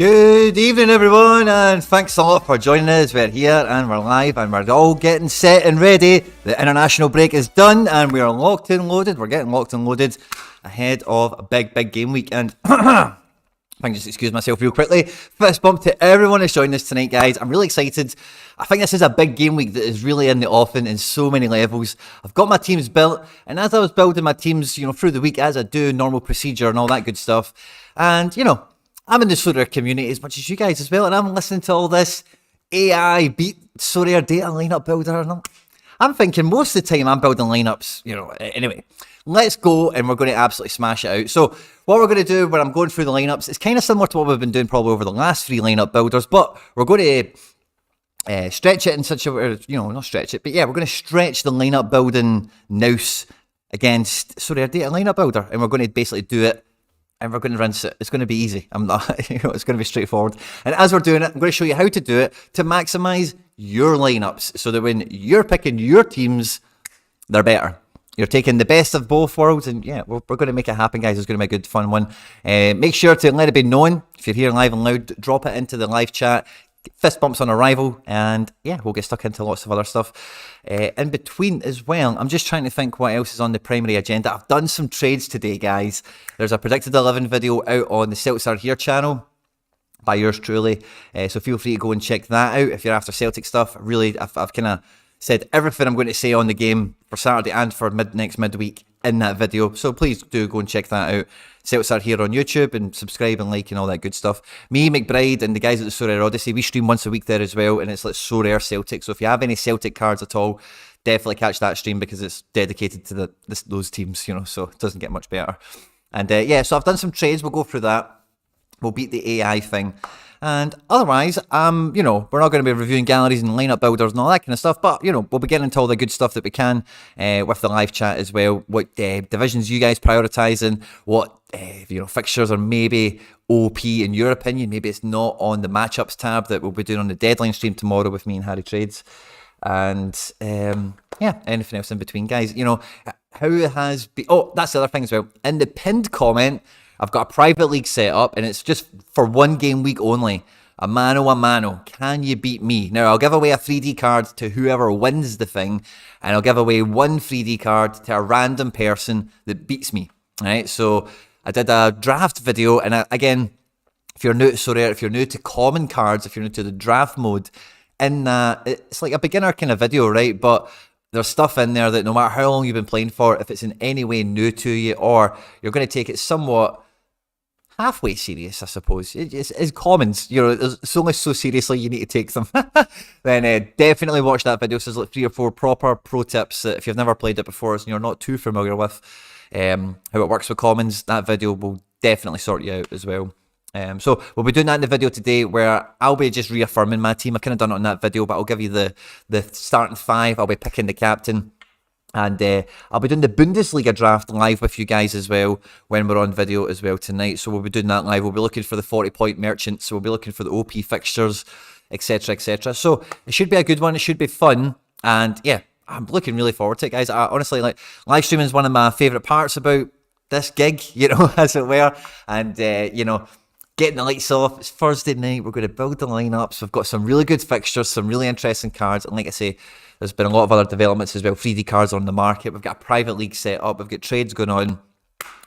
Good evening, everyone, and thanks a lot for joining us. We're here and we're live and we're all getting set and ready. The international break is done and we are locked and loaded. We're getting locked and loaded ahead of a big game week. And I can just excuse myself real quickly. Fist bump to everyone who's joining us tonight, guys. I'm really excited. I think this is a big game week that is really in the offing in so many levels. I've got my teams built, and as I was building my teams, through the week, as I do, normal procedure and all that good stuff, and, I'm in the Sorare community as much as you guys as well, and I'm listening to all this AI beat Sorare Data lineup builder. And I'm thinking most of the time I'm building lineups, Anyway, let's go, and we're going to absolutely smash it out. So what we're going to do when I'm going through the lineups, it's kind of similar to what we've been doing probably over the last 3 lineup builders, but we're going to stretch it in such a way, not stretch it, but yeah, we're going to stretch the lineup building nous against Sorare Data lineup builder, and we're going to basically do it. And we're going to rinse it. It's going to be easy. It's going to be straightforward. And as we're doing it, I'm going to show you how to do it to maximize your lineups so that when you're picking your teams, they're better. You're taking the best of both worlds, and yeah, we're going to make it happen, guys. It's going to be a good, fun one. Make sure to let it be known. If you're here live and loud, drop it into the live chat. Fist bumps on arrival, and yeah, we'll get stuck into lots of other stuff in between as well. I'm just trying to think what else is on the primary agenda. I've done some trades today, guys. There's a predicted 11 video out on the Celtics Are Here channel by yours truly, so feel free to go and check that out if you're after Celtic stuff. Really, I've kind of said everything I'm going to say on the game for Saturday and for next midweek in that video, so please do go and check that out. Celtics Are Here on YouTube, and subscribe and like and all that good stuff. Me, McBride, and the guys at the Sorare Odyssey, we stream once a week there as well, and it's like Sorare Celtic. So if you have any Celtic cards at all, definitely catch that stream because it's dedicated to those teams, so it doesn't get much better. And yeah, so I've done some trades. We'll go through that. We'll beat the AI thing. And otherwise, we're not going to be reviewing galleries and lineup builders and all that kind of stuff, but, we'll be getting into all the good stuff that we can with the live chat as well. What divisions you guys prioritising, what, fixtures are maybe OP in your opinion. Maybe it's not on the matchups tab that we'll be doing on the deadline stream tomorrow with me and Harry Trades. And, yeah, anything else in between, guys. How it has been... Oh, that's the other thing as well. In the pinned comment, I've got a private league set up, and it's just for 1 game week only. A mano. Can you beat me? Now, I'll give away a 3D card to whoever wins the thing, and I'll give away 1 3D card to a random person that beats me. All right, so I did a draft video, and again, if you're new to Sorare, if you're new to common cards, if you're new to the draft mode, in that, it's like a beginner kind of video, right? But there's stuff in there that no matter how long you've been playing for, if it's in any way new to you, or you're going to take it somewhat halfway serious, I suppose. It's commons, it's only so seriously you need to take them. Then definitely watch that video. So there's like 3 or 4 proper pro tips that if you've never played it before and you're not too familiar with how it works with commons, that video will definitely sort you out as well. So we'll be doing that in the video today, where I'll be just reaffirming my team. I've kind of done it on that video, but I'll give you the starting 5. I'll be picking the captain. And I'll be doing the Bundesliga draft live with you guys as well when we're on video as well tonight. So we'll be doing that live. We'll be looking for the 40-point merchants. So we'll be looking for the OP fixtures, etc., etc. So it should be a good one. It should be fun. And yeah, I'm looking really forward to it, guys. I honestly, live streaming is one of my favourite parts about this gig, as it were. And, getting the lights off. It's Thursday night. We're going to build the lineups. We've got some really good fixtures, some really interesting cards. And like I say, there's been a lot of other developments as well. 3D cards on the market. We've got a private league set up. We've got trades going on.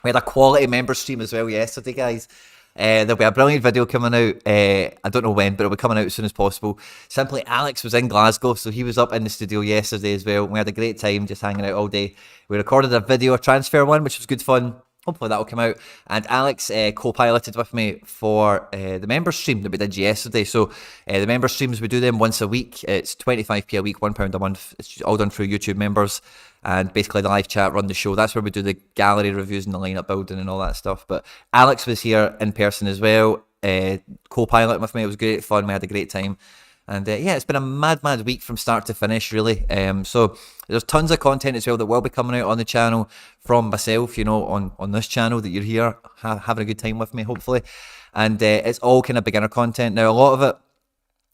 We had a quality member stream as well yesterday, guys. There'll be a brilliant video coming out. I don't know when, but it'll be coming out as soon as possible. Simply, Alex was in Glasgow, so he was up in the studio yesterday as well. We had a great time just hanging out all day. We recorded a video, a transfer one, which was good fun. Hopefully that'll come out. And Alex co-piloted with me for the member stream that we did yesterday. So the member streams, we do them once a week. It's 25p a week, £1 a month. It's all done through YouTube members. And basically the live chat, run the show. That's where we do the gallery reviews and the lineup building and all that stuff. But Alex was here in person as well, co-piloting with me. It was great fun. We had a great time. And yeah, it's been a mad week from start to finish, really. So there's tons of content as well that will be coming out on the channel from myself, on this channel that you're here having a good time with me, hopefully. And it's all kind of beginner content. Now, a lot of it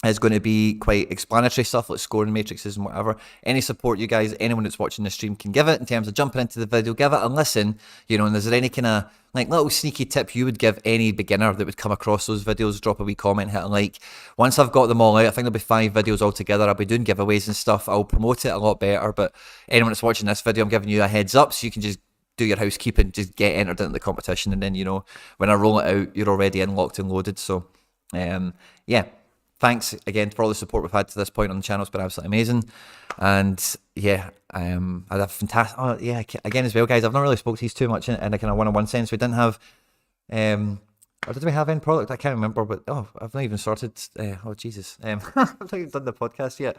is going to be quite explanatory stuff like scoring matrices and whatever. Any support you guys, anyone that's watching the stream can give it in terms of jumping into the video, give it a listen, you know, and is there any kind of like little sneaky tip you would give any beginner that would come across those videos? Drop a wee comment, hit a like. Once I've got them all out, I think there'll be 5 videos altogether. I'll be doing giveaways and stuff. I'll promote it a lot better, but anyone that's watching this video, I'm giving you a heads up so you can just do your housekeeping, just get entered into the competition, and then, you know, when I roll it out, you're already in, locked and loaded. So yeah, thanks again for all the support we've had to this point on the channel. It's been absolutely amazing. And yeah, I had a fantastic, again as well, guys, I've not really spoke to these too much in a kind of one-on-one sense. We didn't have, or did we have any product? I can't remember, but I've not even started, Jesus, I've not even done the podcast yet.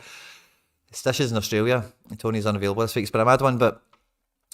Stishes in Australia, Tony's unavailable this week, it's been a mad one, but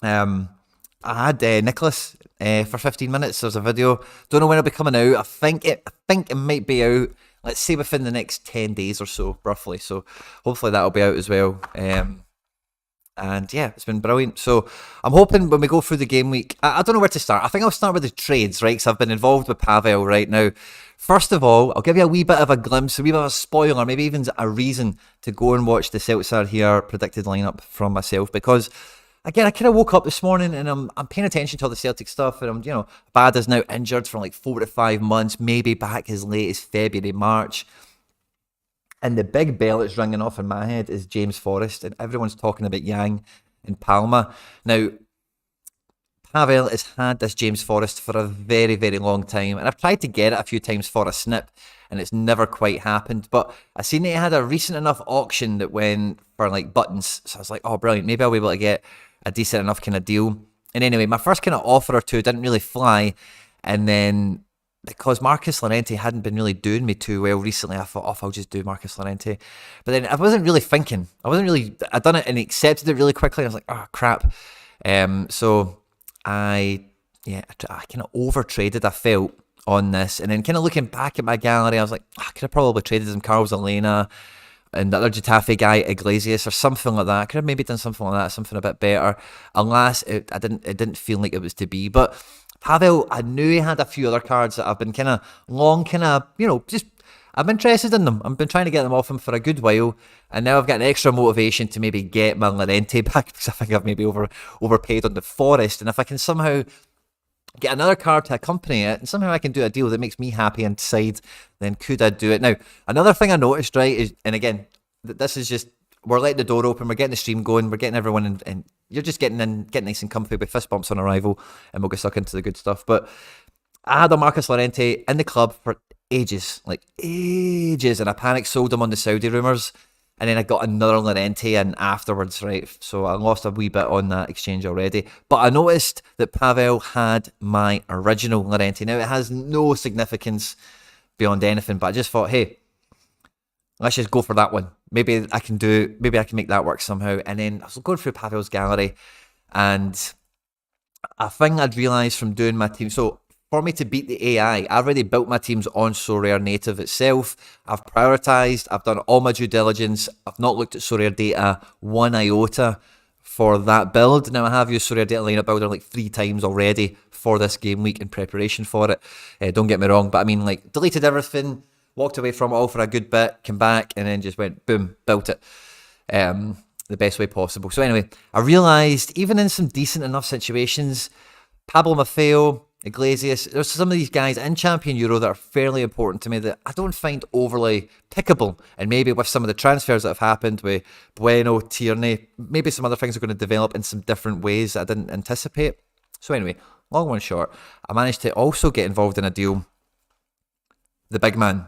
I had Nicholas for 15 minutes. There's a video. Don't know when it'll be coming out. I think it might be out, let's say, within the next 10 days or so, roughly. So hopefully that'll be out as well. And yeah, it's been brilliant. So I'm hoping when we go through the game week, I don't know where to start. I think I'll start with the trades, right? Because I've been involved with Pavel right now. First of all, I'll give you a wee bit of a glimpse, a wee bit of a spoiler, maybe even a reason to go and watch the Celtics Are Here predicted lineup from myself, because again, I kind of woke up this morning and I'm paying attention to all the Celtic stuff, and Bad is now injured for like 4 to 5 months, maybe back as late as February, March. And the big bell that's ringing off in my head is James Forrest, and everyone's talking about Yang and Palma. Now, Pavel has had this James Forrest for a very, very long time, and I've tried to get it a few times for a snip, and it's never quite happened. But I seen that he had a recent enough auction that went for like buttons, so I was like, oh, brilliant, maybe I'll be able to get a decent enough kind of deal. And anyway, my first kind of offer or two didn't really fly, and then because Marcus Llorente hadn't been really doing me too well recently, I thought, I'll just do Marcus Llorente. But then I wasn't really thinking. I'd done it and accepted it really quickly. I was like, oh, crap. So I kind of over traded, I felt, on this. And then kind of looking back at my gallery, I was like, I could have probably traded some Carlos Elena and the other Getafe guy, Iglesias, or something like that. I could have maybe done something like that, something a bit better. Alas, it didn't feel like it was to be. But Pavel, I knew he had a few other cards that I've been kind of I'm interested in them. I've been trying to get them off him for a good while, and now I've got an extra motivation to maybe get my Llorente back, because I think I've maybe overpaid on the Forest, and if I can somehow get another card to accompany it, and somehow I can do a deal that makes me happy inside, then could I do it? Now, another thing I noticed, right, is, and again, this is just, we're letting the door open, we're getting the stream going, we're getting everyone in, and you're just getting nice and comfy with fist bumps on arrival, and we'll get stuck into the good stuff. But I had a Marcus Llorente in the club for ages, and I panic sold him on the Saudi rumours, and then I got another Llorente in afterwards, right? So I lost a wee bit on that exchange already. But I noticed that Pavel had my original Llorente. Now, it has no significance beyond anything, but I just thought, hey, let's just go for that one. Maybe I can make that work somehow. And then I was going through Pavel's gallery, and a thing I'd realised from doing my team, so for me to beat the AI, I've already built my teams on Sorare Native itself. I've prioritised, I've done all my due diligence. I've not looked at Sorare Data one iota for that build. Now, I have used Sorare Data Lineup Builder like 3 times already for this game week in preparation for it. Don't get me wrong, but I mean, like, deleted everything, walked away from it all for a good bit, came back, and then just went, boom, built it. The best way possible. So anyway, I realised, even in some decent enough situations, Pablo Maffeo, Iglesias, there's some of these guys in Champion Euro that are fairly important to me that I don't find overly pickable. And maybe with some of the transfers that have happened with Bueno, Tierney, maybe some other things are going to develop in some different ways that I didn't anticipate. So anyway, long one short, I managed to also get involved in a deal. The big man,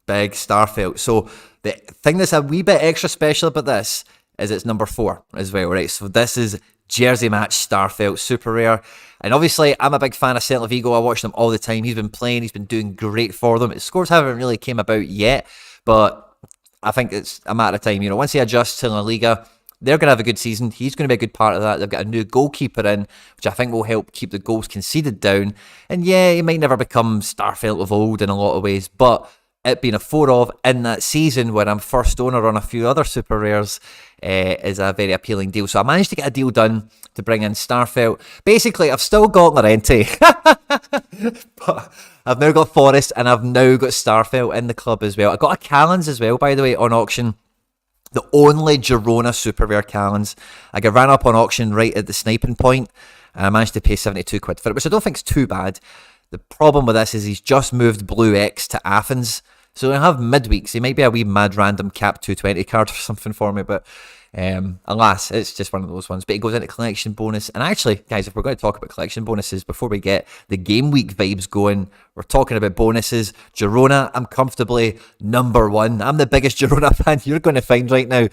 Big Starfelt. So the thing that's a wee bit extra special about this is it's number 4 as well, right? So this is Jersey Match Starfelt, super rare. And obviously, I'm a big fan of Celta Vigo. I watch them all the time. He's been playing. He's been doing great for them. His scores haven't really came about yet, but I think it's a matter of time. You know, once he adjusts to La Liga, they're going to have a good season. He's going to be a good part of that. They've got a new goalkeeper in, which I think will help keep the goals conceded down. And yeah, he might never become Starfelt of old in a lot of ways, but it being a 4 of in that season where I'm first owner on a few other super rares is a very appealing deal. So I managed to get a deal done to bring in Starfelt. Basically, I've still got Lorente, but I've now got Forest and I've now got Starfelt in the club as well. I got a Callens as well, by the way, on auction. The only Girona super rare Callens. I got ran up on auction right at the sniping point, and I managed to pay 72 quid for it, which I don't think is too bad. The problem with this is he's just moved Blue X to Athens. So I have midweeks. He might be a wee mad random cap 220 card or something for me, but alas, it's just one of those ones. But it goes into collection bonus. And actually, guys, if we're going to talk about collection bonuses, before we get the game week vibes going, we're talking about bonuses. Girona, I'm comfortably number 1. I'm the biggest Girona fan you're going to find right now.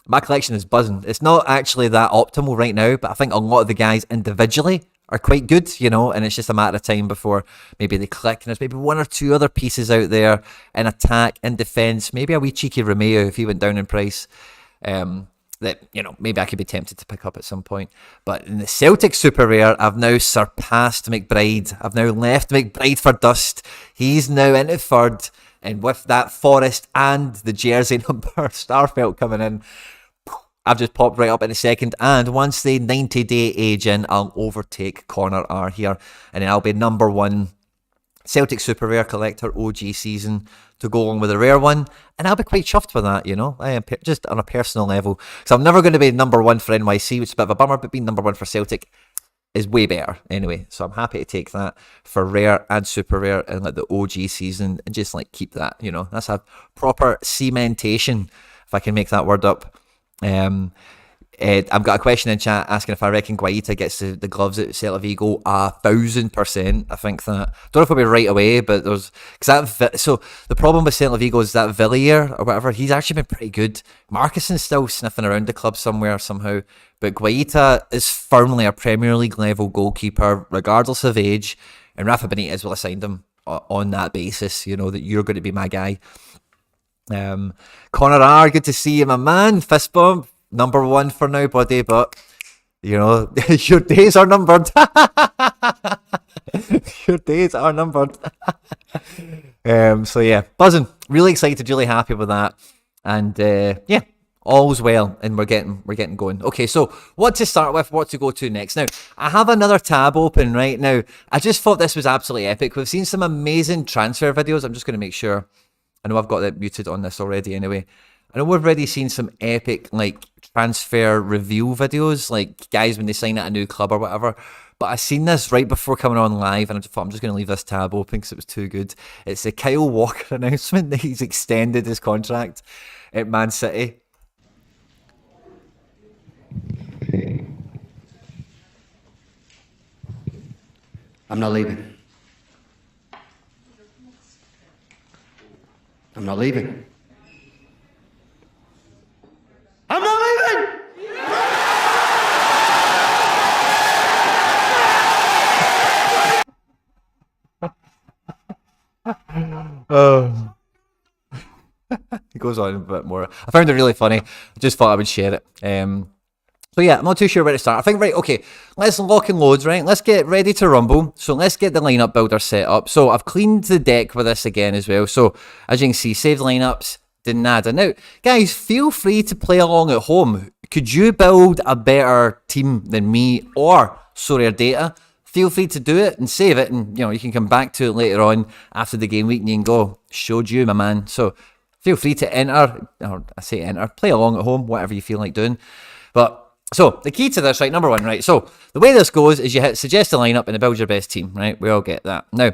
My collection is buzzing. It's not actually that optimal right now, but I think a lot of the guys individually are quite good, you know, and it's just a matter of time before maybe they click. And there's maybe 1 or 2 other pieces out there in attack, in defence, maybe a wee cheeky Romeo if he went down in price. That, you know, maybe I could be tempted to pick up at some point. But in the Celtic super rare, I've now surpassed McBride. I've now left McBride for dust. He's now into 3rd, and with that Forest and the jersey number Starfelt coming in, I've just popped right up in a second, and once the 90-day age in, I'll overtake Connor R here, and then I'll be number 1 Celtic Super Rare Collector OG season to go along with a rare one, and I'll be quite chuffed with that, you know, I am just on a personal level. So I'm never going to be number 1 for NYC, which is a bit of a bummer, but being number 1 for Celtic is way better anyway. So I'm happy to take that for rare and super rare and like the OG season, and just like keep that, you know, that's a proper cementation, if I can make that word up. I've got a question in chat asking if I reckon Guaita gets the gloves at Celta Vigo. 1,000%. I think that. Don't know if it'll be right away, but there's so the problem with Celta Vigo is that Villiers or whatever, he's actually been pretty good. Marcuson's still sniffing around the club somewhere somehow, but Guaita is firmly a Premier League level goalkeeper regardless of age, and Rafa Benitez will have signed him on that basis, you know, that you're going to be my guy. Connor R, good to see you, my man. Fist bump, number 1 for now, buddy, but you know, your days are numbered. Your days are numbered. So yeah, buzzing, really excited, really happy with that, and yeah, all's well, and we're getting going. Okay, so what to start with, what to go to next. Now, I have another tab open right now. I just thought this was absolutely epic. We've seen some amazing transfer videos. I'm just going to make sure. I know I've got that muted on this already anyway. I know we've already seen some epic like transfer review videos, like guys when they sign at a new club or whatever. But I seen this right before coming on live, and I just thought I'm just going to leave this tab open because it was too good. It's the Kyle Walker announcement that he's extended his contract at Man City. I'm not leaving. I'm not leaving. I'm not leaving! Oh. He goes on a bit more. I found it really funny. I just thought I would share it. So yeah, I'm not too sure where to start. I think, right, okay, let's lock and loads, right? Let's get ready to rumble. So let's get the lineup builder set up. So I've cleaned the deck with this again as well. So as you can see, saved lineups, did nada. Now, guys, feel free to play along at home. Could you build a better team than me or Sorare Data? Feel free to do it and save it, and you know, you can come back to it later on after the game week and you can go, showed you, my man. So feel free to enter, or I say enter, play along at home, whatever you feel like doing. But so the key to this, right, number 1, right, so the way this goes is you hit suggest a lineup and build your best team, right? We all get that. Now,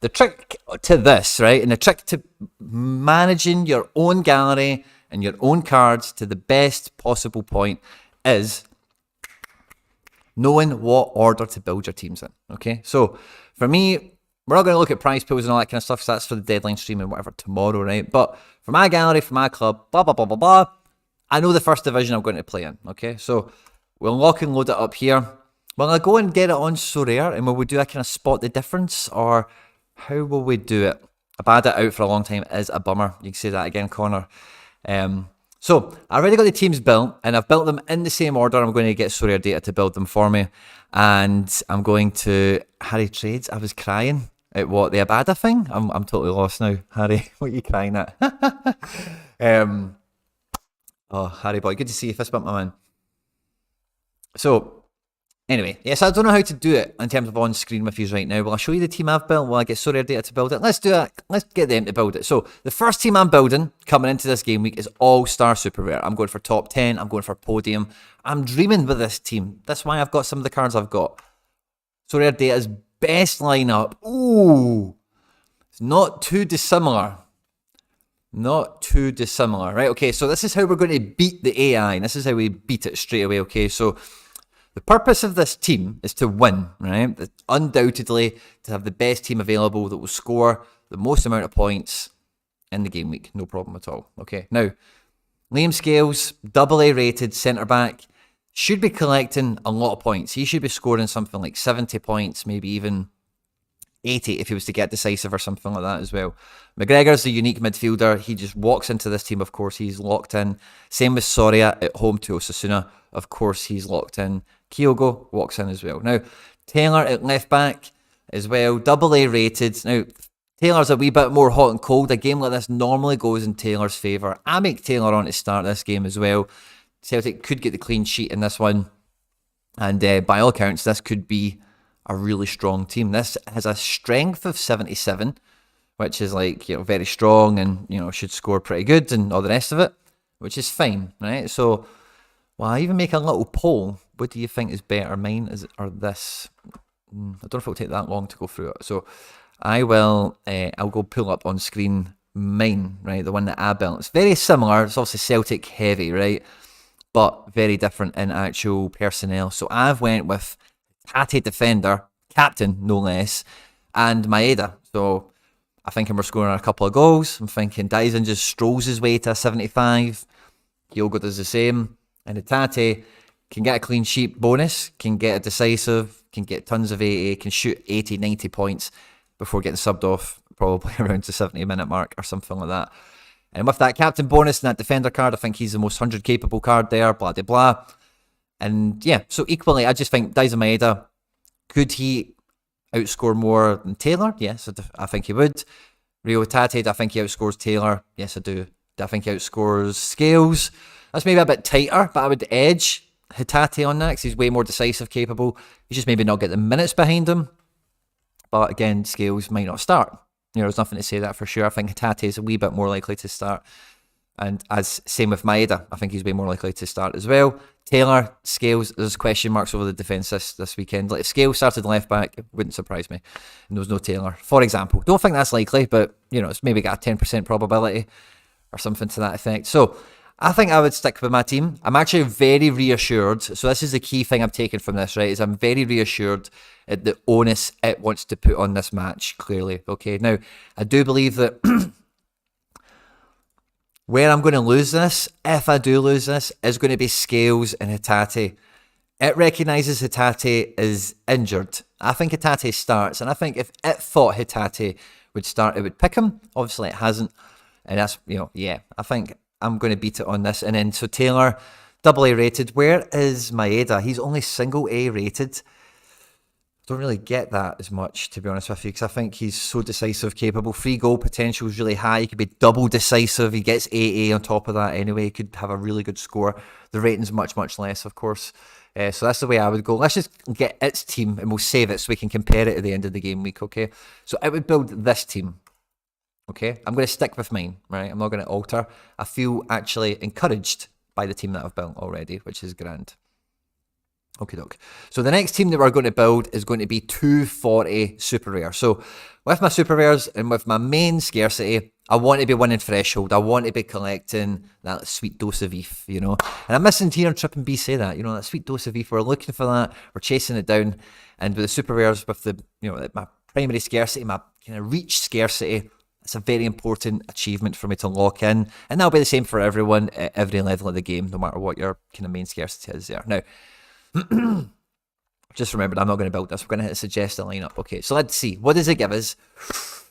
the trick to this, right, and the trick to managing your own gallery and your own cards to the best possible point is knowing what order to build your teams in, okay? So for me, we're not going to look at prize pools and all that kind of stuff, so that's for the deadline stream and whatever tomorrow, right? But for my gallery, for my club, blah, blah, blah, blah, blah, I know the first division I'm going to play in, okay? So we'll lock and load it up here. Will I go and get it on Sorare, and will we do a kind of spot the difference, or how will we do it? I've had it out for a long time. It is a bummer. You can say that again, Connor. So I already got the teams built, and I've built them in the same order. I'm going to get Sorare Data to build them for me, and I'm going to Harry Trades. I was crying At what, the Abada thing? I'm totally lost now. Harry, what are you crying at? Oh, Harry boy, good to see you. Fist bump, my man. So, anyway, yes, I don't know how to do it in terms of on-screen with you right now. Will I show you the team I've built? Will I get Sorare Data to build it? Let's do it. Let's get them to build it. So, the first team I'm building coming into this game week is All-Star Super Rare. I'm going for top 10. I'm going for podium. I'm dreaming with this team. That's why I've got some of the cards I've got. Sorare Data's best lineup. Ooh, it's not too dissimilar. Not too dissimilar, right? Okay, so this is how we're going to beat the AI. And this is how we beat it straight away, okay? So the purpose of this team is to win, right? Undoubtedly, to have the best team available that will score the most amount of points in the game week. No problem at all, okay? Now, Liam Scales, AA rated centre-back, should be collecting a lot of points. He should be scoring something like 70 points, maybe even 80 if he was to get decisive or something like that as well. McGregor's the unique midfielder. He just walks into this team, of course, he's locked in. Same with Soria at home to Osasuna. Of course, he's locked in. Kyogo walks in as well. Now, Taylor at left back as well, AA rated. Now, Taylor's a wee bit more hot and cold. A game like this normally goes in Taylor's favour. I make Taylor on to start this game as well. Celtic could get the clean sheet in this one. And by all accounts, this could be a really strong team. This has a strength of 77, which is like, very strong and, should score pretty good and all the rest of it, which is fine, right? So, well, I even make a little poll. What do you think is better, mine or this? I don't know if it'll take that long to go through it. So, I'll go pull up on screen mine, right? The one that I built. It's very similar. It's obviously Celtic heavy, right? But very different in actual personnel. So I've went with Tate defender, captain no less, and Maeda. So I think we're scoring a couple of goals. I'm thinking Dyson just strolls his way to a 75. Kyogo does the same. And Tate can get a clean sheet bonus, can get a decisive, can get tons of 80, can shoot 80, 90 points before getting subbed off probably around the 70-minute mark or something like that. And with that captain bonus and that defender card, I think he's the most 100 capable card there, blah, blah, blah. And yeah, so equally, I just think Dyson Maeda, could he outscore more than Taylor? Yes, I think he would. Rio Tate, I think he outscores Taylor? Yes, I do. I think he outscores Scales? That's maybe a bit tighter, but I would edge Hitate on that because he's way more decisive capable. He's just maybe not get the minutes behind him. But again, Scales might not start. There's nothing to say that for sure. I think Hitate is a wee bit more likely to start. And as same with Maeda, I think he's way more likely to start as well. Taylor, Scales, there's question marks over the defence this weekend. Like if Scales started left back, it wouldn't surprise me. And there was no Taylor, for example. Don't think that's likely, but it's maybe got a 10% probability or something to that effect. So I think I would stick with my team. I'm actually very reassured. So this is the key thing I'm taking from this, right? Is I'm very reassured at the onus it wants to put on this match, clearly. Okay, now, I do believe that where I'm going to lose this, if I do lose this, is going to be Scales and Hitate. It recognises Hitate is injured. I think Hitate starts, and I think if it thought Hitate would start, it would pick him. Obviously, it hasn't. And that's, I think I'm going to beat it on this. And then, so Taylor, AA rated. Where is Maeda? He's only single A rated. Don't really get that as much, to be honest with you, because I think he's so decisive, capable. Free goal potential is really high. He could be double decisive. He gets 80 on top of that anyway. He could have a really good score. The rating's much, much less, of course. So that's the way I would go. Let's just get its team and we'll save it so we can compare it at the end of the game week, okay? So I would build this team, okay? I'm going to stick with mine, right? I'm not going to alter. I feel actually encouraged by the team that I've built already, which is grand. Okay, doke. So the next team that we're going to build is going to be 240 super rare. So with my super rares and with my main scarcity, I want to be winning threshold. I want to be collecting that sweet dose of ETH, And I'm missing Tier and Trip and B say that, that sweet dose of ETH. We're looking for that. We're chasing it down. And with the super rares, with the, my primary scarcity, my kind of reach scarcity, it's a very important achievement for me to lock in. And that'll be the same for everyone at every level of the game, no matter what your kind of main scarcity is there. Now, just remembered, I'm not going to build this. We're going to hit suggest a lineup. Okay, so let's see. What does it give us?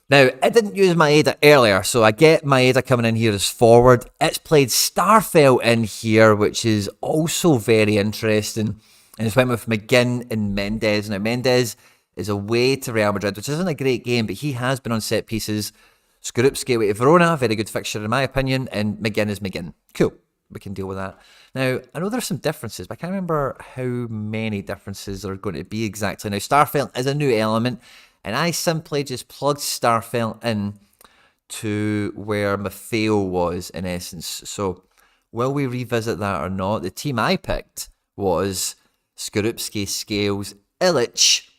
Now, it didn't use Maeda earlier, so I get Maeda coming in here as forward. It's played Starfelt in here, which is also very interesting. And it's went with McGinn and Mendes. Now, Mendes is away to Real Madrid, which isn't a great game, but he has been on set pieces. Skorupski away to Verona, very good fixture in my opinion, and McGinn is McGinn. Cool, we can deal with that. Now, I know there's some differences, but I can't remember how many differences are going to be exactly. Now, Starfelt is a new element, and I simply just plugged Starfelt in to where Maffeo was, in essence. So, will we revisit that or not? The team I picked was Skorupski, Scales, Illich,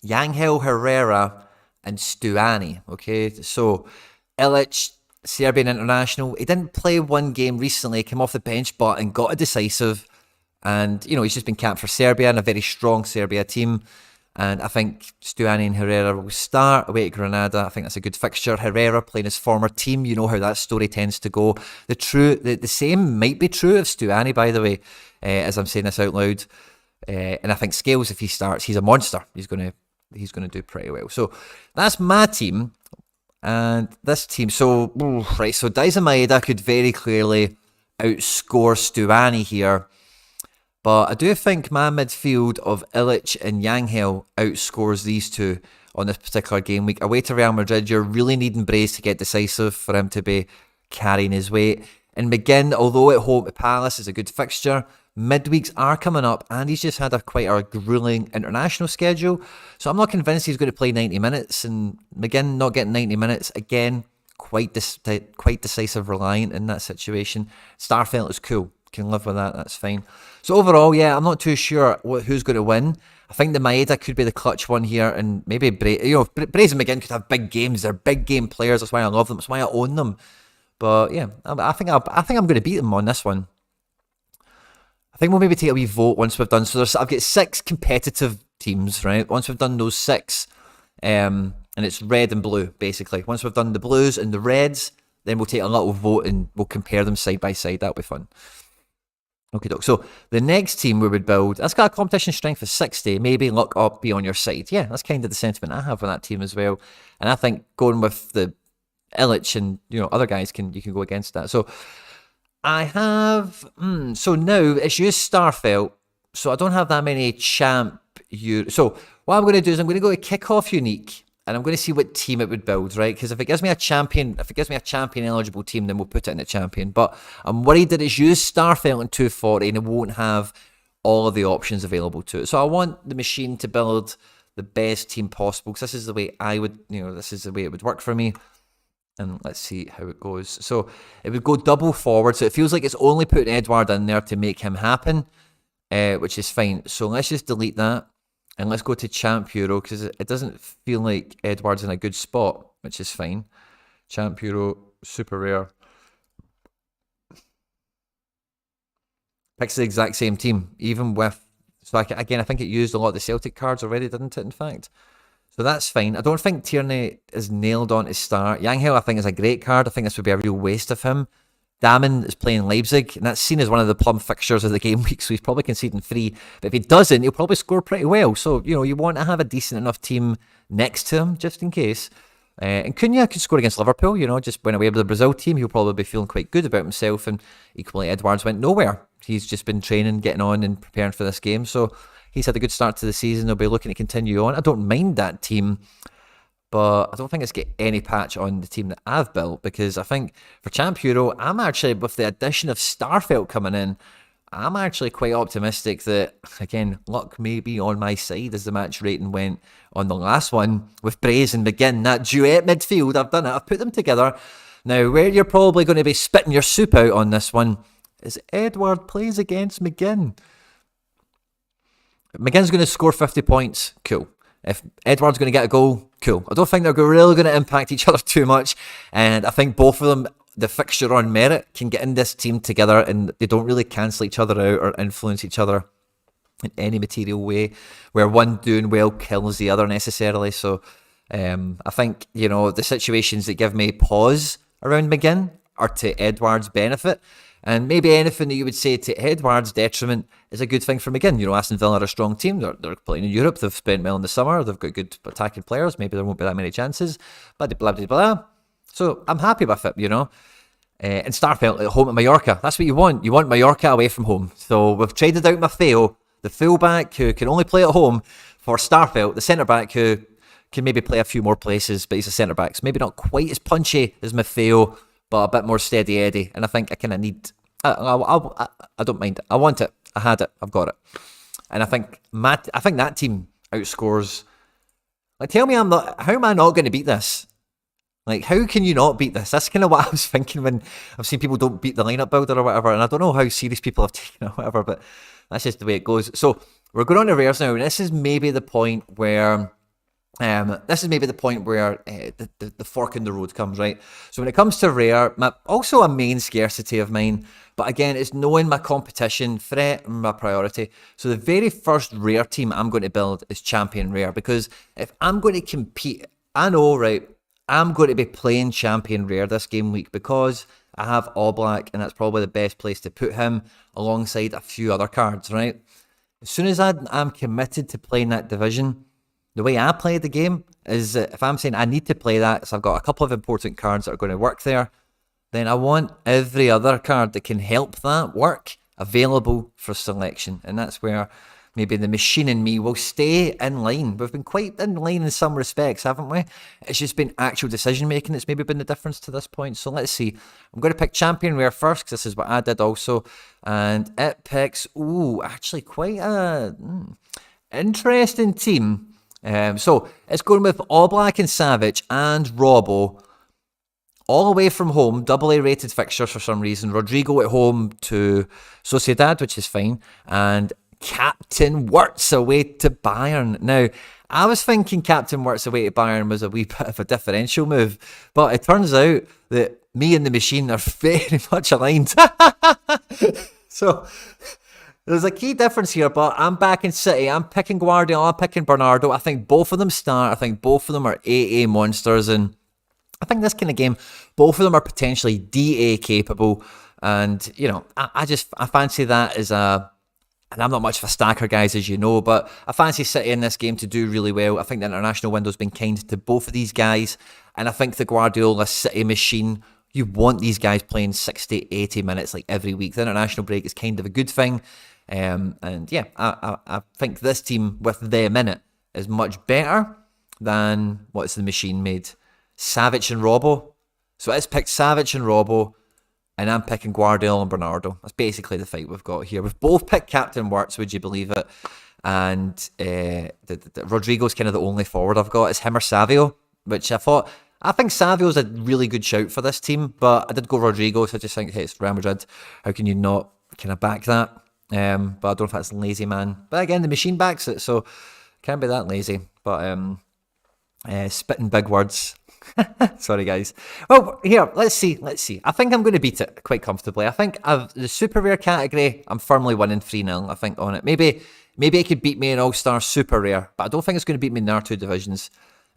Yangel Herrera, and Stuani. Okay, so Illich, Serbian international. He didn't play one game recently. He came off the bench, but and got a decisive. And he's just been capped for Serbia and a very strong Serbia team. And I think Stuani and Herrera will start away at Granada. I think that's a good fixture. Herrera playing his former team. You know how that story tends to go. The same might be true of Stuani, by the way, as I'm saying this out loud. And I think Scales, if he starts, he's a monster. He's going to do pretty well. So that's my team. And this team. So, right. So Daizen Maeda could very clearly outscore Stuani here. But I do think my midfield of Illich and Yangel outscores these two on this particular game week. Away to Real Madrid, you're really needing Brace to get decisive for him to be carrying his weight. And McGinn, although at home to Palace is a good fixture, midweeks are coming up and he's just had quite a grueling international schedule. So I'm not convinced he's going to play 90 minutes. And McGinn not getting 90 minutes, again, quite decisive reliant in that situation. Starfelt is cool. Can live with that, that's fine. So overall, yeah, I'm not too sure who's going to win. I think the Maeda could be the clutch one here, and maybe Brace and McGinn could have big games. They're big game players. That's why I love them. That's why I own them. But yeah, I think I'm going to beat them on this one. I think we'll maybe take a wee vote once we've done. So I've got 6 competitive teams, right? Once we've done those 6, and it's red and blue basically. Once we've done the blues and the reds, then we'll take a little vote and we'll compare them side by side. That'll be fun. Okay, doc. So the next team we would build, that's got a competition strength of 60. Maybe luck up, be on your side. Yeah, that's kind of the sentiment I have on that team as well. And I think going with the Illich and other guys you can go against that. So I have so now it's used Starfelt. So I don't have that many champ. So what I'm going to do is I'm going to go to kickoff unique. And I'm going to see what team it would build, right? Because if it gives me a champion eligible team, then we'll put it in a champion. But I'm worried that it's used Starfelt in 240 and it won't have all of the options available to it. So I want the machine to build the best team possible because this is the way this is the way it would work for me. And let's see how it goes. So it would go double forward. So it feels like it's only putting Edouard in there to make him happen, which is fine. So let's just delete that. And let's go to Champ Euro because it doesn't feel like Edouard's in a good spot, which is fine. Champ Euro, super rare. Picks the exact same team, even with... So I think it used a lot of the Celtic cards already, didn't it, in fact? So that's fine. I don't think Tierney is nailed on to start. Yangel, I think, is a great card. I think this would be a real waste of him. Damen is playing Leipzig, and that's seen as one of the plum fixtures of the game week, so he's probably conceding 3. But if he doesn't, he'll probably score pretty well. So, you want to have a decent enough team next to him, just in case. And Cunha could score against Liverpool, just went away with the Brazil team. He'll probably be feeling quite good about himself. And equally, Edwards went nowhere. He's just been training, getting on, and preparing for this game. So he's had a good start to the season. They'll be looking to continue on. I don't mind that team. But I don't think it's got any patch on the team that I've built because I think for Champ Euro, I'm actually, with the addition of Starfelt coming in, I'm actually quite optimistic that, again, luck may be on my side as the match rating went on the last one with Braze and McGinn. That duet midfield, I've done it. I've put them together. Now, where you're probably going to be spitting your soup out on this one is Edouard plays against McGinn. McGinn's going to score 50 points. Cool. If Edouard's going to get a goal, cool. I don't think they're really going to impact each other too much. And I think both of them, the fixture on merit, can get in this team together and they don't really cancel each other out or influence each other in any material way where one doing well kills the other necessarily. So I think, the situations that give me pause around McGinn are to Edouard's benefit. And maybe anything that you would say to Edouard's detriment is a good thing for McGinn. Aston Villa are a strong team. They're playing in Europe. They've spent well in the summer. They've got good attacking players. Maybe there won't be that many chances. Blah, blah, blah, blah. So I'm happy with it, And Starfelt at home at Mallorca. That's what you want. You want Mallorca away from home. So we've traded out Maffeo. the fullback who can only play at home for Starfelt, the centre-back who can maybe play a few more places, but he's a centre-back. So maybe not quite as punchy as Maffeo, but a bit more steady Eddie. And I think I kind of need... I don't mind it. I want it. I had it. I've got it. And I think that team outscores... Like, tell me how am I not going to beat this? Like, how can you not beat this? That's kind of what I was thinking when I've seen people don't beat the lineup builder or whatever. And I don't know how serious people have taken it or whatever, but that's just the way it goes. So we're going on to rares now. And this is maybe the point where... the fork in the road comes, right? So when it comes to rare, also a main scarcity of mine, but again, it's knowing my competition, threat, and my priority. So the very first rare team I'm going to build is champion rare, because if I'm going to compete, I know, right, I'm going to be playing champion rare this game week because I have All Black, and that's probably the best place to put him alongside a few other cards, right? As soon as I'm committed to playing that division, the way I play the game is that if I'm saying I need to play that, so I've got a couple of important cards that are going to work there, then I want every other card that can help that work available for selection. And that's where maybe the machine in me will stay in line. We've been quite in line in some respects, haven't we? It's just been actual decision making that's maybe been the difference to this point. So let's see. I'm going to pick champion rare first, because this is what I did also. And it picks, actually quite a interesting team. So it's going with All Black and Savage and Robbo, all away from home, AA rated fixtures for some reason. Rodrigo at home to Sociedad, which is fine, and Captain Wirtz away to Bayern. Now, I was thinking Captain Wirtz away to Bayern was a wee bit of a differential move, but it turns out that me and the machine are very much aligned. So... there's a key difference here, but I'm back in City. I'm picking Guardiola, I'm picking Bernardo. I think both of them start. I think both of them are AA monsters. And I think this kind of game, both of them are potentially DA capable. And, you know, I fancy that as a... And I'm not much of a stacker, guys, as you know, but I fancy City in this game to do really well. I think the international window's been kind to both of these guys. And I think the Guardiola City machine... You want these guys playing 60, 80 minutes like every week. The international break is kind of a good thing. And yeah, I think this team with them in it is much better than what's the machine made. Savic and Robbo. So it's picked Savic and Robbo, and I'm picking Guardiola and Bernardo. That's basically the fight we've got here. We've both picked Captain Wirtz, would you believe it? And Rodrigo's kind of the only forward I've got. It's him or Savio, which I think Savio's a really good shout for this team, but I did go Rodrigo, so I just think, hey, it's Real Madrid. How can you not kind of back that? But I don't know if that's lazy, man. But again, the machine backs it, so can't be that lazy. But spitting big words. Sorry, guys. Well, here, let's see. I think I'm going to beat it quite comfortably. I think the super rare category, I'm firmly winning 3-0, I think, on it. Maybe it could beat me in All-Star super rare, but I don't think it's going to beat me in the R2 divisions.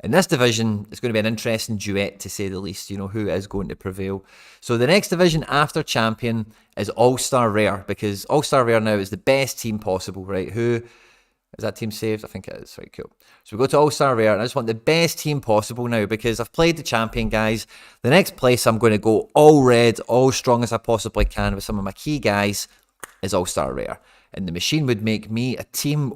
In this division, it's going to be an interesting duet, to say the least, you know, who is going to prevail. So the next division after Champion is All-Star Rare, because All-Star Rare now is the best team possible, right? Who is that team saved? I think it is. Right, cool. So we go to All-Star Rare, and I just want the best team possible now, because I've played the Champion, guys. The next place I'm going to go all red, all strong as I possibly can with some of my key guys is All-Star Rare. And the machine would make me a team...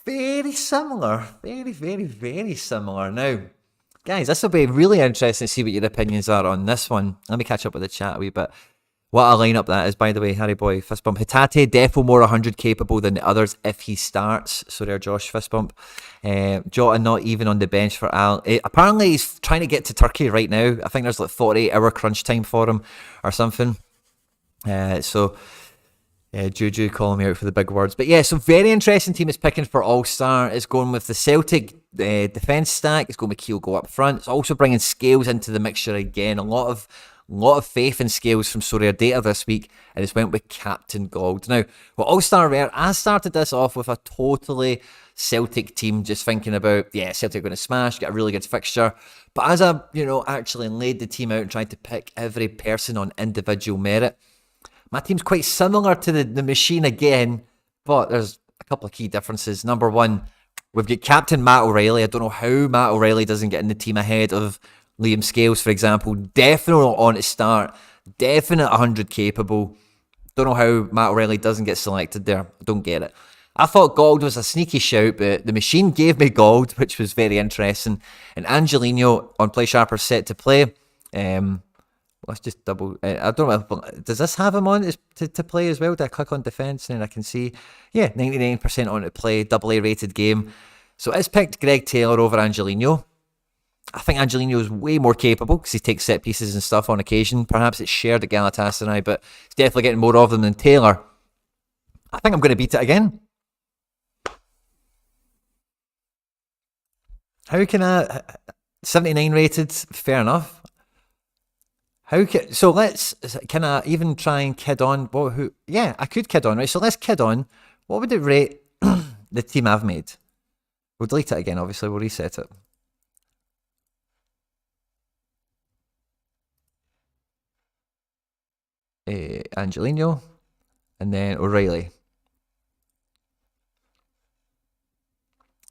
very similar. Very, very, very similar. Now, guys, this will be really interesting to see what your opinions are on this one. Let me catch up with the chat a wee bit. What a lineup that is, by the way. Harry Boy, fist bump. Hatate, defo more 100 capable than the others if he starts. So there, Josh, fist bump. Jota not even on the bench for Al. Apparently, he's trying to get to Turkey right now. I think there's like 48-hour crunch time for him or something. Juju calling me out for the big words. But yeah, so very interesting team is picking for All-Star. It's going with the Celtic defence stack. It's going with Kyogo up front. It's also bringing Scales into the mixture again. A lot of faith in Scales from Sorare Data this week. And it's went with Captain Gold. Now, with All-Star Rare, I started this off with a totally Celtic team, just thinking about, Celtic are going to smash, get a really good fixture. But as I, actually laid the team out and tried to pick every person on individual merit, my team's quite similar to the machine again, but there's a couple of key differences. Number one, we've got Captain Matt O'Reilly. I don't know how Matt O'Reilly doesn't get in the team ahead of Liam Scales, for example. Definitely on to start. Definite 100 capable. Don't know how Matt O'Reilly doesn't get selected there. I don't get it. I thought Gold was a sneaky shout, but the machine gave me Gold, which was very interesting. And Angelino on Play Sharper set to play. Let's just double... I don't know. Does this have him on to play as well? Do I click on defence and I can see... Yeah, 99% on to play, AA rated game. So it's picked Greg Taylor over Angelino. I think Angelino is way more capable because he takes set pieces and stuff on occasion. Perhaps it's shared at Galatasaray, but he's definitely getting more of them than Taylor. I think I'm going to beat it again. How can I... 79 rated, fair enough. Can I even try and kid on? Yeah, I could kid on, right? So let's kid on. What would it rate the team I've made? We'll delete it again, obviously. We'll reset it. Angelino, and then O'Reilly.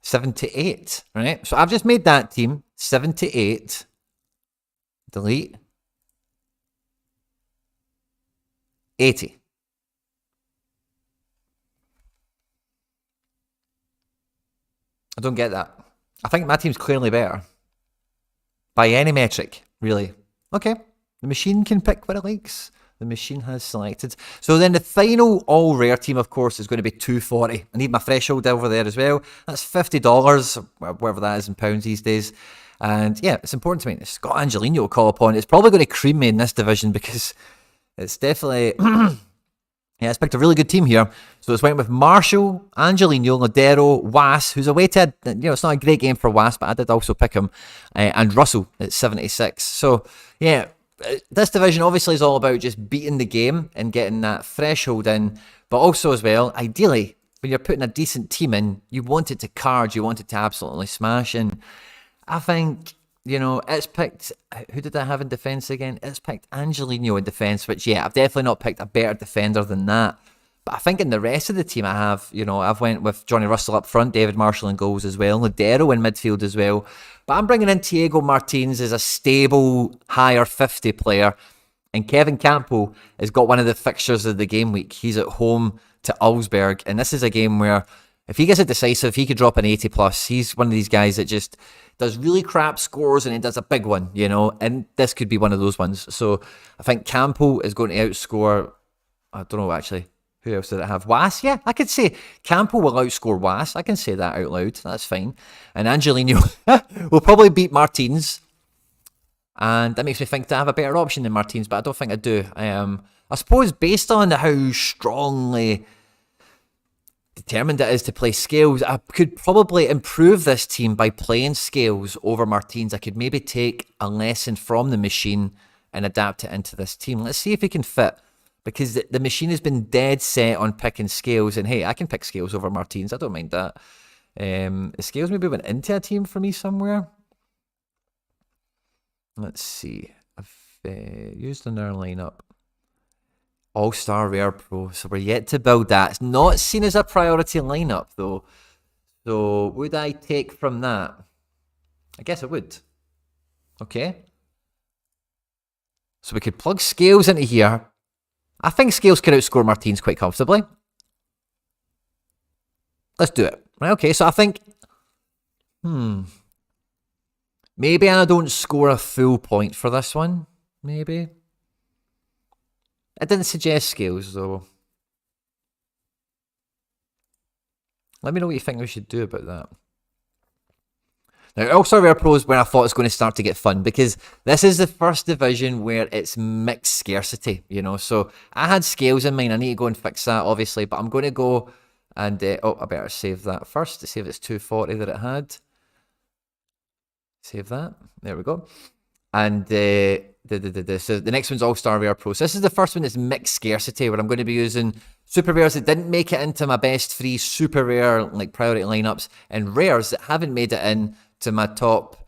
78, right? So I've just made that team 78. Delete. 80. I don't get that. I think my team's clearly better. By any metric, really. Okay. The machine can pick what it likes. The machine has selected. So then the final all rare team, of course, is going to be 240. I need my threshold over there as well. That's $50, whatever that is in pounds these days. And yeah, it's important to me. It's got Angelino to call upon. It's probably going to cream me in this division because it's definitely... Yeah, it's picked a really good team here. So it's went with Marshall, Angelino, Ladero, Was, who's awaited. It's not a great game for Was, but I did also pick him. And Russell at 76. So, yeah, this division obviously is all about just beating the game and getting that threshold in. But also as well, ideally, when you're putting a decent team in, you want it to card, you want it to absolutely smash. And I think... it's picked... Who did I have in defence again? It's picked Angelino in defence, which, yeah, I've definitely not picked a better defender than that. But I think in the rest of the team I have, I've went with Johnny Russell up front, David Marshall in goals as well, Ladero in midfield as well. But I'm bringing in Diego Martins as a stable, higher 50 player. And Kevin Campo has got one of the fixtures of the game week. He's at home to Augsburg. And this is a game where... if he gets it decisive, he could drop an 80 plus. He's one of these guys that just does really crap scores and he does a big one, and this could be one of those ones. So I think Campo is going to outscore, I don't know actually, who else did I have? Was? Yeah, I could say Campo will outscore Was. I can say that out loud. That's fine. And Angelino will probably beat Martins. And that makes me think to have a better option than Martins, but I don't think I do. I suppose based on how strongly... determined it is to play Scales, I could probably improve this team by playing Scales over Martins. I could maybe take a lesson from the machine and adapt it into this team. Let's see if he can fit, because the machine has been dead set on picking Scales, and hey, I can pick Scales over Martins. I don't mind that. Scales maybe went into a team for me somewhere. Let's see. I've used another lineup. All-Star Rare Pro, so we're yet to build that. It's not seen as a priority lineup, though. So would I take from that? I guess I would. Okay. So we could plug Scales into here. I think Scales can outscore Martins quite comfortably. Let's do it. Right, okay, so I think... maybe I don't score a full point for this one. Maybe. I didn't suggest Scales, though. Let me know what you think we should do about that. Now, All-Star Rare Pro is where I thought it's going to start to get fun, because this is the first division where it's mixed scarcity, So I had Scales in mind. I need to go and fix that, obviously, but I'm going to go and... I better save that first to see if it's 240 that it had. Save that. There we go. And... So the next one's All-Star Rare Pro. So this is the first one that's mixed scarcity, where I'm going to be using super rares that didn't make it into my best 3 super rare priority lineups, and rares that haven't made it in to my top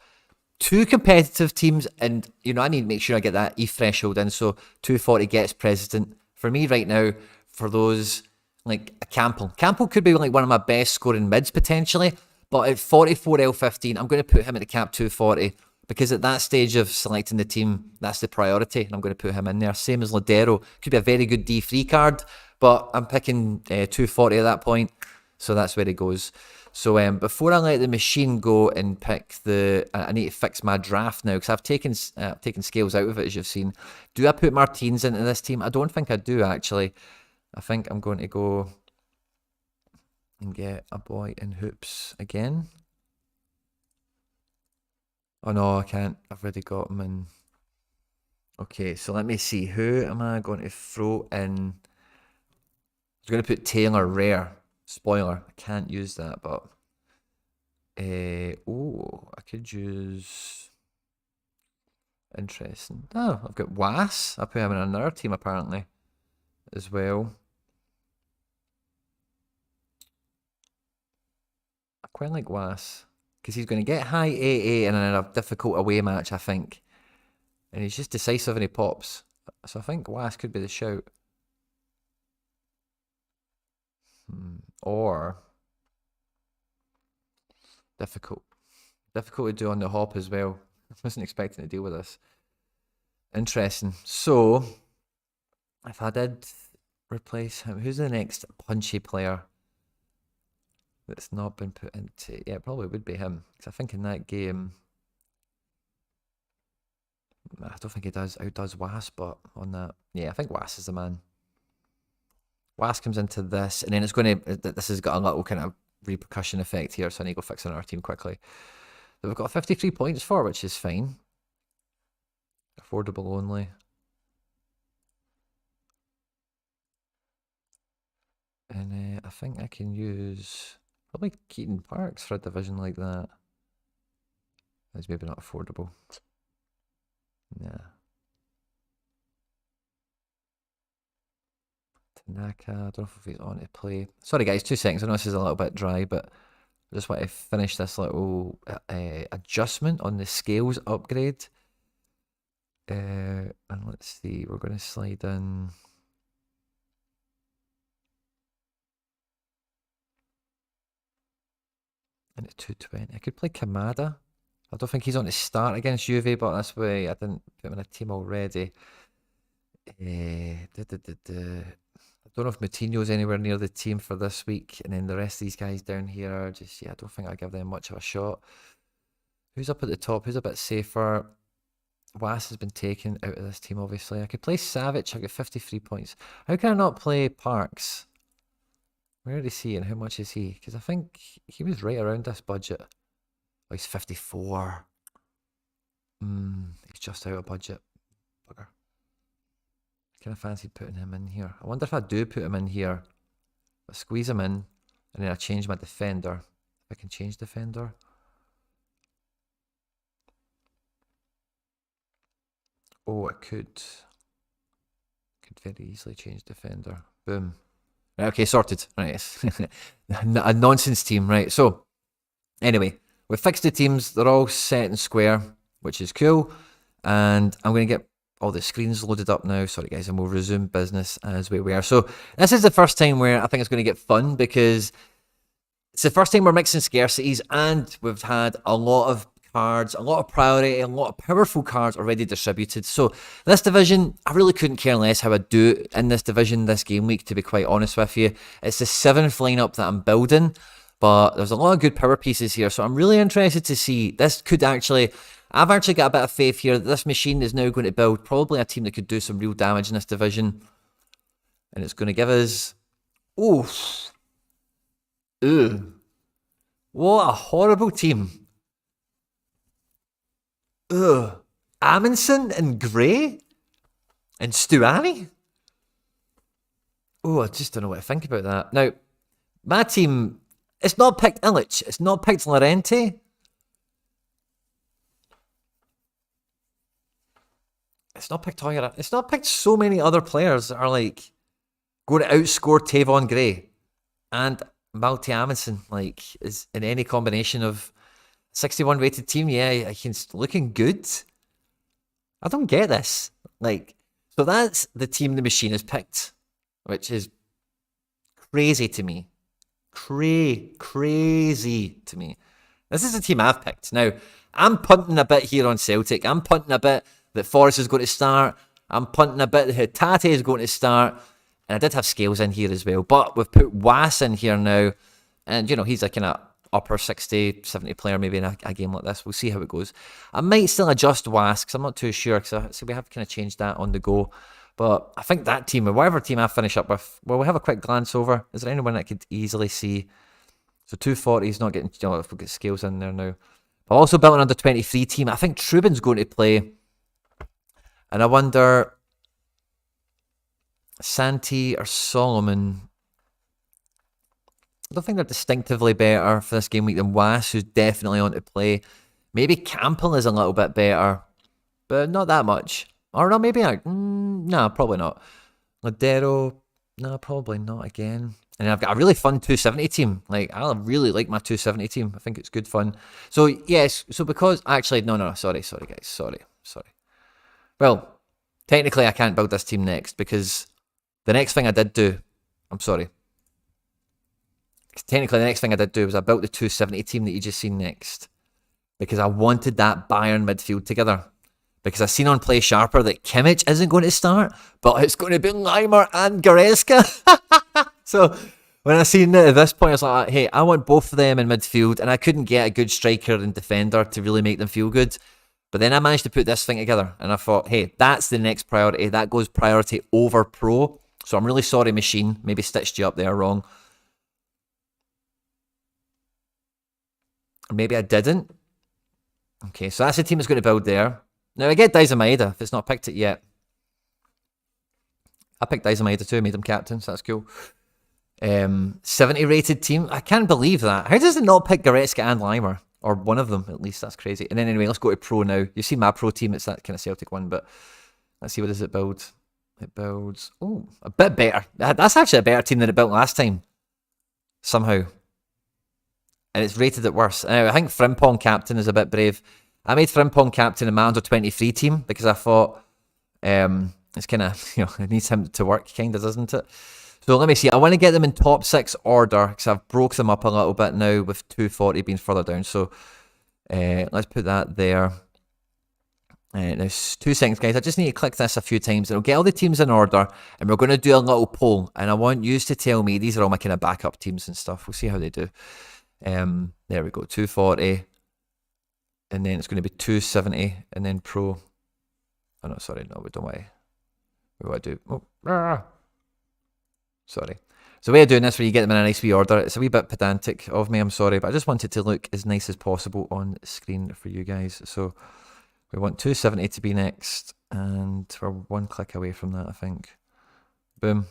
2 competitive teams. And I need to make sure I get that E threshold in, so 240 gets president for me right now. For those like a Campbell could be one of my best scoring mids potentially, but at 44 L15 I'm going to put him at the cap 240. because at that stage of selecting the team, that's the priority, and I'm going to put him in there. Same as Ladero. Could be a very good D3 card, but I'm picking 240 at that point, so that's where he goes. So before I let the machine go and pick I need to fix my draft now, because I've taken Scales out of it, as you've seen. Do I put Martins into this team? I don't think I do, actually. I think I'm going to go and get a boy in hoops again. Oh no, I can't. I've already got him in. Okay, so let me see. Who am I going to throw in? I was going to put Taylor Rare. Spoiler, I can't use that, but I could use. Interesting. Oh, I've got Was. I put him in another team apparently as well. I quite like Was because he's going to get high AA in a difficult away match, I think, and he's just decisive and he pops. So I think Was could be the shout. Or difficult to do on the hop as well. I wasn't expecting to deal with this. Interesting. So if I did replace him, who's the next punchy player that's not been put into? Yeah, it probably would be him, because I think in that game, I don't think he outdoes Was, but on that, yeah, I think Was is the man. Was comes into this, and then it's going to, this has got a little kind of repercussion effect here, so I need to go fix another team quickly. That we've got 53 points for, which is fine. Affordable only. And I think I can use probably Keaton Parks for a division like that. That's maybe not affordable. Nah. Tanaka, I don't know if he's on to play. Sorry guys, 2 seconds. I know this is a little bit dry, but I just want to finish this little adjustment on the scales upgrade. And let's see, we're going to slide in. And it's 220. I could play Kamada. I don't think he's on to start against Juve, but that's why I didn't put him in a team already. I don't know if Moutinho's anywhere near the team for this week, and then the rest of these guys down here are just, I don't think I give them much of a shot. Who's up at the top? Who's a bit safer? Was has been taken out of this team, obviously. I could play Savic. I got 53 points. How can I not play Parks? Where is he and how much is he? Because I think he was right around this budget. Oh, he's 54. He's just out of budget. Bugger. Kind of fancied putting him in here. I wonder if I do put him in here. I squeeze him in, and then I change my defender. If I can change defender. Oh, I could very easily change defender. Boom. Right, okay, sorted. Right, a nonsense team, right? So, anyway, we've fixed the teams. They're all set and square, which is cool. And I'm going to get all the screens loaded up now. Sorry, guys, and we'll resume business as we were. So, this is the first time where I think it's going to get fun, because it's the first time we're mixing scarcities, and we've had a lot of cards, a lot of priority, a lot of powerful cards already distributed. So this division, I really couldn't care less how I do in this division this game week, to be quite honest with you. It's the 7th lineup that I'm building, but there's a lot of good power pieces here, so I'm really interested to see. This could actually, I've actually got a bit of faith here that this machine is now going to build probably a team that could do some real damage in this division, and it's going to give us, what a horrible team. Amundsen and Gray and Stuani. I just don't know what to think about that. Now, my team, it's not picked Illich, it's not picked Llorente. It's not picked Toyera. It's not picked so many other players that are like going to outscore Tavon Gray and Malte Amundsen, like, is in any combination of 61 rated team. Yeah, he's looking good. I don't get this. Like, so that's the team the machine has picked, which is crazy to me. Crazy to me. This is the team I've picked. Now, I'm punting a bit here on Celtic. I'm punting a bit that Forrest is going to start. I'm punting a bit that Tate is going to start. And I did have Scales in here as well. But we've put Was in here now. And, he's a kind of upper 60, 70 player maybe in a game like this. We'll see how it goes. I might still adjust Was because I'm not too sure. Because we have kind of changed that on the go. But I think that team, or whatever team I finish up with, well, we'll have a quick glance over. Is there anyone that I could easily see? So 240 is not getting, if we get Scales in there now. But also built an under 23 team. I think Trubin's going to play. And I wonder, Santi or Solomon. I don't think they're distinctively better for this game week than Was, who's definitely on to play. Maybe Campbell is a little bit better, but not that much. Or no, maybe no, probably not. Ladero, no, probably not again. And I've got a really fun 270 team. I really like my 270 team. I think it's good fun. So, yes, because, actually, no, sorry, guys, sorry. Well, technically I can't build this team next because the next thing I did do, technically the next thing I did do was I built the 270 team that you just seen next because I wanted that Bayern midfield together. Because I've seen on Play Sharper that Kimmich isn't going to start, but it's going to be Leimer and Goretzka. So when I seen it at this point, I was like, hey, I want both of them in midfield, and I couldn't get a good striker and defender to really make them feel good. But then I managed to put this thing together, and I thought, hey, that's the next priority. That goes priority over pro. So I'm really sorry, Machine. Maybe stitched you up there wrong. Or maybe I didn't. Okay, so that's the team that's going to build there. Now, I get Daiza Maeda, if it's not picked it yet. I picked Daiza Maeda too, made him captain, so that's cool. 70 rated team. I can't believe that. How does it not pick Goretzka and Leimer? Or one of them, at least. That's crazy. And then anyway, let's go to pro now. You see my pro team, it's that kind of Celtic one, but let's see, what does it build? It builds, a bit better. That's actually a better team than it built last time. Somehow. And it's rated it worse. Now, I think Frimpong captain is a bit brave. I made Frimpong captain in my under 23 team because I thought it's kind of, it needs him to work, kind of, doesn't it? So let me see. I want to get them in top 6 order because I've broke them up a little bit now with 240 being further down. So let's put that there. Now, 2 seconds, guys. I just need to click this a few times and it'll get all the teams in order and we're going to do a little poll. And I want you to tell me, these are all my kind of backup teams and stuff. We'll see how they do. There we go, 240. And then it's going to be 270 and then pro. Oh no, sorry, no, we don't want to. What do I do? Sorry. So the way of doing this, where you get them in a nice wee order, it's a wee bit pedantic of me, I'm sorry, but I just want it to look as nice as possible on screen for you guys. So we want 270 to be next, and we're 1 click away from that, I think. Boom.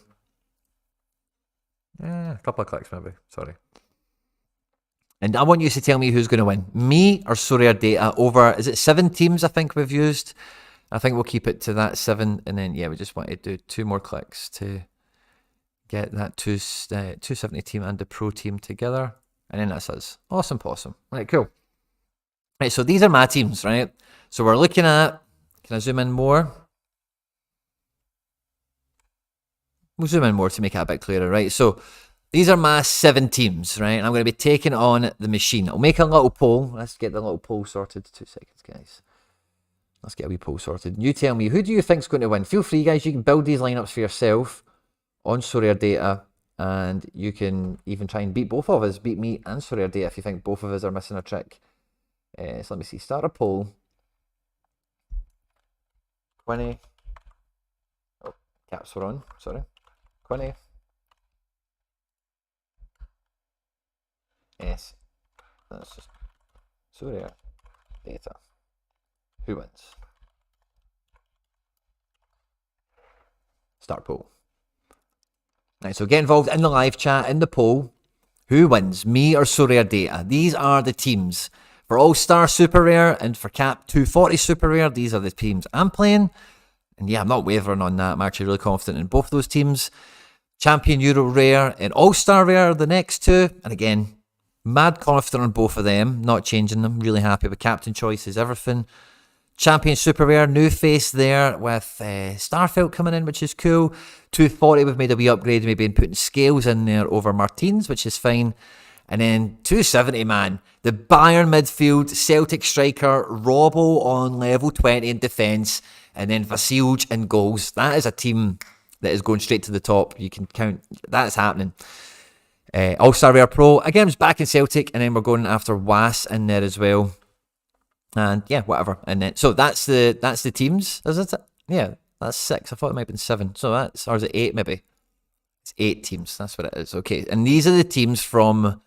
Yeah, a couple of clicks maybe, sorry. And I want you to tell me who's going to win. Me or Sorare Data over, is it 7 teams I think we've used? I think we'll keep it to that 7. And then, yeah, we just want to do 2 more clicks to get that 270 team and the pro team together. And then that's us. Awesome possum. Right, cool. Right, so these are my teams, right? So we're looking at, can I zoom in more? We'll zoom in more to make it a bit clearer, right? So these are my 7 teams, right? And I'm going to be taking on the machine. I'll make a little poll. Let's get the little poll sorted. 2 seconds, guys. Let's get a wee poll sorted. You tell me, who do you think's going to win? Feel free, guys. You can build these lineups for yourself on Sorare Data. And you can even try and beat both of us. Beat me and Sorare Data if you think both of us are missing a trick. So let me see. Start a poll. Quinny. Oh, caps were on. Sorry. Quinny. Yes, that's just Sorare Data. Who wins? Start poll. Right, so get involved in the live chat, in the poll. Who wins, me or Sorare Data? These are the teams. For All-Star Super Rare and for Cap 240 Super Rare, these are the teams I'm playing. And yeah, I'm not wavering on that. I'm actually really confident in both those teams. Champion Euro Rare and All-Star Rare, the next 2. And again, mad confident on both of them, not changing them. Really happy with captain choices, everything. Champion Super Rare, new face there with Starfelt coming in, which is cool. 240, we've made a wee upgrade, maybe putting Scales in there over Martins, which is fine. And then 270, man. The Bayern midfield, Celtic striker, Robbo on level 20 in defence, and then Vasilj in goals. That is a team that is going straight to the top. You can count. That's happening. All-Star Rare Pro. Again, it's back in Celtic, and then we're going after Was in there as well. And yeah, whatever. And then so that's the teams. Is it? Yeah, that's 6. I thought it might have been 7. So that's, or is it 8 maybe? It's 8 teams. That's what it is. Okay, and these are the teams from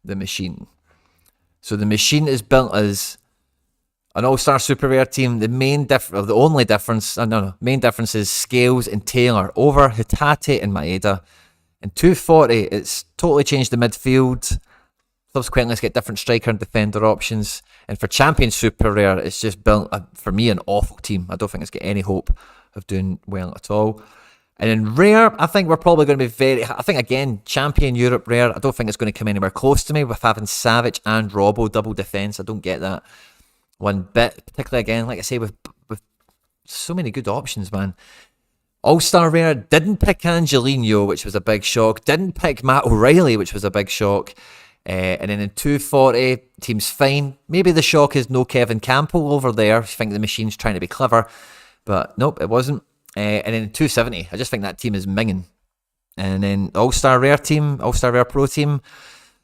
the machine. So the machine is built as an all-star super rare team. The main main difference is Scales and Taylor over Hitate and Maeda. In 240, it's totally changed the midfield. Subsequently, let's get different striker and defender options. And for champion super rare, it's just built for me an awful team. I don't think it's got any hope of doing well at all. And in rare, I think we're probably going to be again, champion Europe rare, I don't think it's going to come anywhere close to me with having Savic and Robbo double defence. I don't get that one bit, particularly again, like I say, with so many good options, man. All-Star Rare, didn't pick Angelino, which was a big shock. Didn't pick Matt O'Reilly, which was a big shock. And then in 240, team's fine. Maybe the shock is no Kevin Campbell over there. I think the machine's trying to be clever. But nope, it wasn't. And then in 270, I just think that team is minging. And then All-Star Rare team, All-Star Rare Pro team,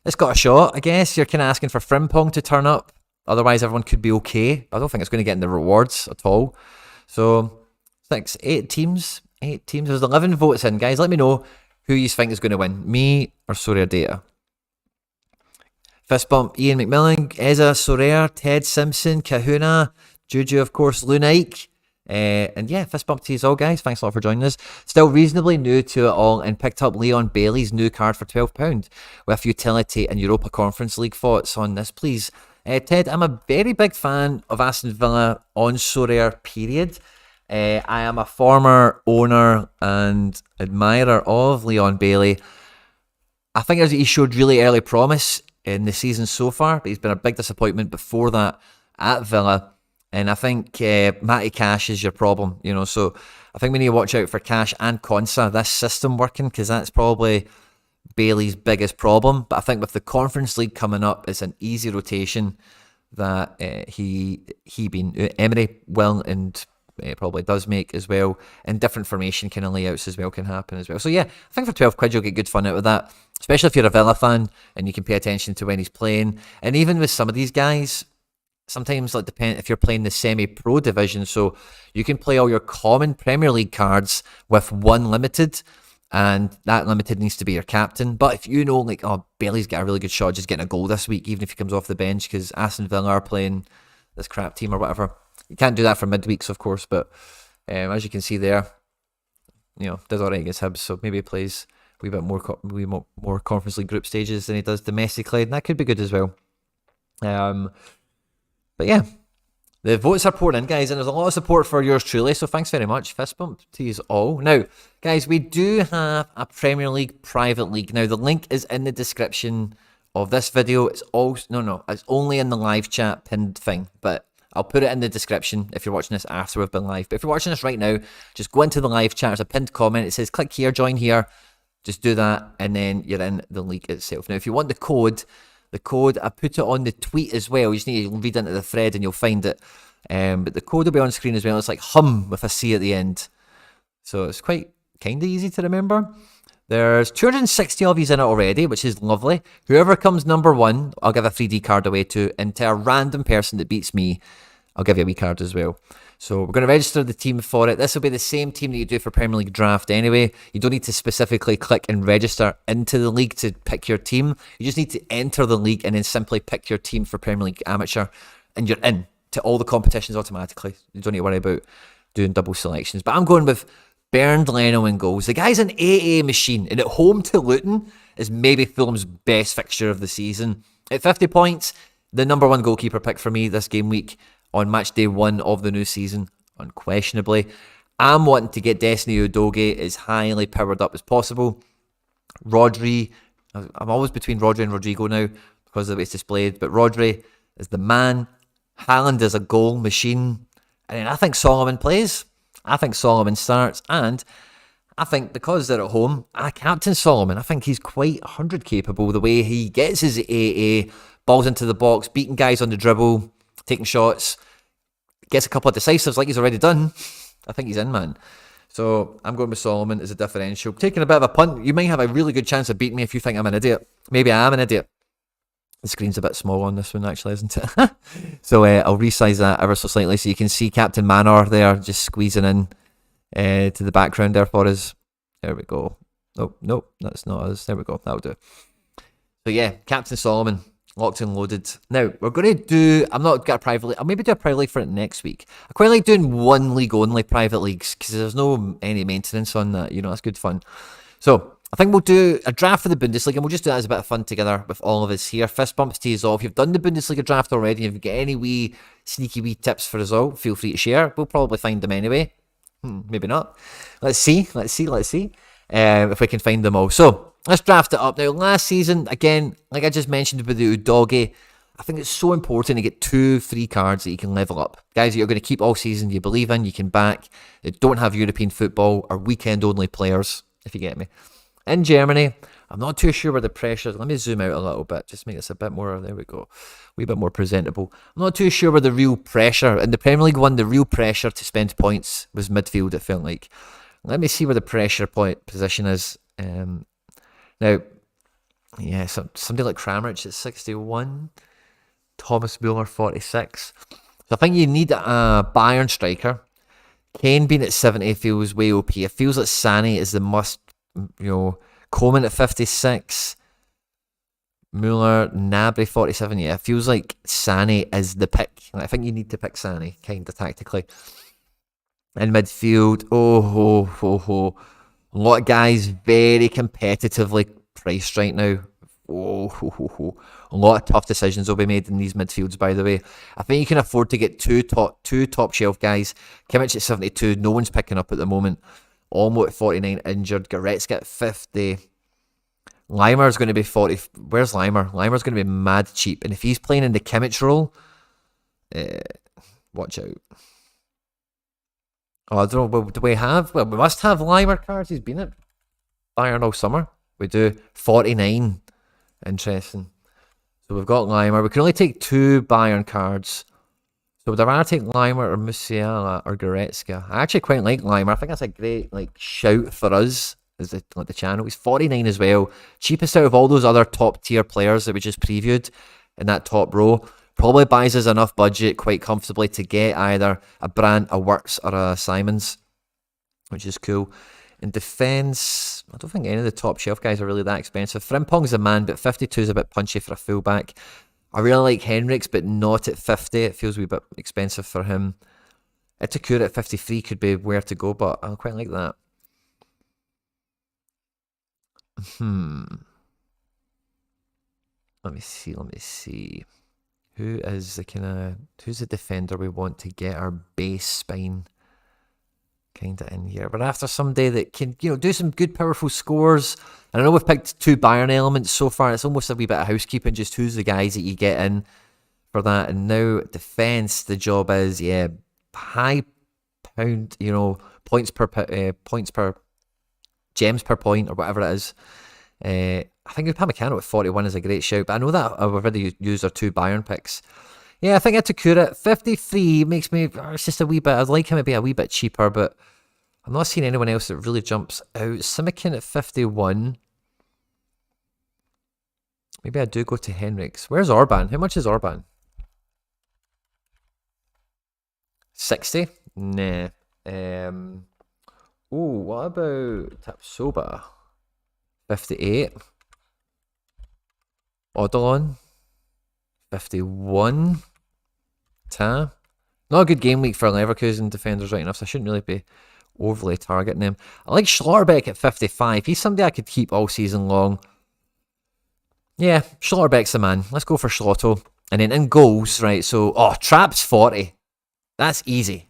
it's got a shot, I guess. You're kind of asking for Frimpong to turn up. Otherwise, everyone could be okay. I don't think it's going to get in the rewards at all. So, 8 teams. 8 teams. There's 11 votes in, guys. Let me know who you think is going to win. Me or Sorare Data. Fist bump, Ian McMillan, Eza, Sorare, Ted Simpson, Kahuna, Juju, of course, Lunike. And yeah, fist bump to you all, guys. Thanks a lot for joining us. Still reasonably new to it all and picked up Leon Bailey's new card for £12 with utility and Europa Conference League thoughts on this, please. Ted, I'm a very big fan of Aston Villa on Sorare, period. I am a former owner and admirer of Leon Bailey. I think he showed really early promise in the season so far, but he's been a big disappointment before that at Villa. And I think Matty Cash is your problem, so I think we need to watch out for Cash and Konsa, this system working, because that's probably Bailey's biggest problem. But I think with the Conference League coming up, it's an easy rotation that Emery will and probably does make as well, and different formation kind of layouts as well can happen as well. So yeah, I think for £12 you'll get good fun out of that, especially if you're a Villa fan and you can pay attention to when he's playing. And even with some of these guys, sometimes depend if you're playing the semi-pro division, so you can play all your common Premier League cards with one limited, and that limited needs to be your captain. But if Bailey's got a really good shot just getting a goal this week, even if he comes off the bench because Aston Villa are playing this crap team or whatever. You can't do that for midweeks, of course, but as you can see there, does alright against Hibs, so maybe he plays a wee bit more Conference League group stages than he does domestically, and that could be good as well. But yeah, the votes are pouring in, guys, and there's a lot of support for yours truly, so thanks very much. Fist bump to you all. Now, guys, we do have a Premier League private league. Now, the link is in the description of this video. It's it's only in the live chat pinned thing, but I'll put it in the description if you're watching this after we've been live. But if you're watching this right now, just go into the live chat. There's a pinned comment. It says click here, join here. Just do that, and then you're in the league itself. Now, if you want the code, I put it on the tweet as well. You just need to read into the thread and you'll find it. But the code will be on screen as well. It's like hum with a C at the end. So it's quite kind of easy to remember. There's 260 of you in it already, which is lovely. Whoever comes number 1, I'll give a 3D card away to. And to a random person that beats me, I'll give you a wee card as well. So we're going to register the team for it. This will be the same team that you do for Premier League Draft anyway. You don't need to specifically click and register into the league to pick your team. You just need to enter the league and then simply pick your team for Premier League Amateur, and you're in to all the competitions automatically. You don't need to worry about doing double selections. But I'm going with Bernd Leno in goals. The guy's an AA machine, and at home to Luton is maybe Fulham's best fixture of the season. At 50 points, the number 1 goalkeeper pick for me this game week on match day 1 of the new season, unquestionably. I'm wanting to get Destiny Udogie as highly powered up as possible. Rodri, I'm always between Rodri and Rodrigo now because of the way it's displayed, but Rodri is the man. Haaland is a goal machine. And then I think Solomon plays. I think Solomon starts, and I think because they're at home, Captain Solomon, I think he's quite 100 capable. The way he gets his AA, balls into the box, beating guys on the dribble, taking shots, gets a couple of decisives like he's already done. I think he's in, man. So I'm going with Solomon as a differential. Taking a bit of a punt, you might have a really good chance of beating me if you think I'm an idiot. Maybe I am an idiot. The screen's a bit small on this one, actually, isn't it? So I'll resize that ever so slightly so you can see Captain Manor there just squeezing in to the background there for us. There we go. Nope, that's not us. There we go. That'll do. So yeah, Captain Solomon, locked and loaded. Now, we're going to do, I'm not got a private league, I'll maybe do a private league for it next week. I quite like doing one league only private leagues because there's no any maintenance on that, that's good fun. So, I think we'll do a draft for the Bundesliga and we'll just do that as a bit of fun together with all of us here. Fist bumps, tees off. If you've done the Bundesliga draft already and if you've got any wee sneaky wee tips for us all, feel free to share. We'll probably find them anyway. Maybe not. Let's see. If we can find them all. So, let's draft it up. Now, last season, again, like I just mentioned with the Udogi, I think it's so important to get 2 free cards that you can level up. Guys that you're going to keep all season, you believe in, you can back, that don't have European football or weekend-only players, if you get me. In Germany, I'm not too sure where the pressure is. Let me zoom out a little bit, just make this a bit more, there we go, a wee bit more presentable. I'm not too sure where the real pressure, in the Premier League one, the real pressure to spend points was midfield, it felt like. Let me see where the pressure point position is. Now, yeah, somebody like Kramaric at 61, Thomas Muller 46. So I think you need a Bayern striker. Kane being at 70 feels way OP. It feels like Sané is the must, Coleman at 56. Muller, Gnabry 47. Yeah, it feels like Sané is the pick. I think you need to pick Sané, kind of tactically. In midfield, a lot of guys very competitively priced right now. A lot of tough decisions will be made in these midfields, by the way. I think you can afford to get two top shelf guys. Kimmich at 72, no one's picking up at the moment. Olmo at 49, injured. Goretzka at 50. Limer's going to be 40. Where's Limer? Limer's going to be mad cheap. And if he's playing in the Kimmich role, watch out. Oh, I don't know. Do we have? Well, we must have Limer cards. He's been at Bayern all summer. We do 49. Interesting. So we've got Limer. We can only take 2 Bayern cards. So would I rather take Limer or Musiala or Goretzka? I actually quite like Limer. I think that's a great shout for us as the channel. He's 49 as well. Cheapest out of all those other top tier players that we just previewed in that top row. Probably buys us enough budget quite comfortably to get either a Brandt, a Wirtz, or a Simons, which is cool. In defence, I don't think any of the top shelf guys are really that expensive. Frimpong's a man, but 52 is a bit punchy for a fullback. I really like Henriks, but not at 50. It feels a wee bit expensive for him. Itakura at 53 could be where to go, but I quite like that. Let me see. Who's the defender we want to get our base spine kind of in here? But after somebody that can, do some good, powerful scores. And I know we've picked 2 Bayern elements so far. It's almost a wee bit of housekeeping, just who's the guys that you get in for that. And now defense, the job is, high pound, points per gems per point or whatever it is. I think Upamecano at 41 is a great shout, but I know that I've already used our 2 Bayern picks. Yeah, I think Itakura at 53 makes me, it's just a wee bit, I'd like him to be a wee bit cheaper, but I'm not seeing anyone else that really jumps out. Simikin at 51. Maybe I do go to Henriks. Where's Orban? How much is Orban? 60? Nah. What about Tapsoba? 58. Odilon. 51. Ta. Not a good game week for Leverkusen defenders right enough, so I shouldn't really be overly targeting them. I like Schlotterbeck at 55. He's somebody I could keep all season long. Yeah, Schlotterbeck's the man. Let's go for Schlotto. And then in goals, right, so, Trapp's 40. That's easy.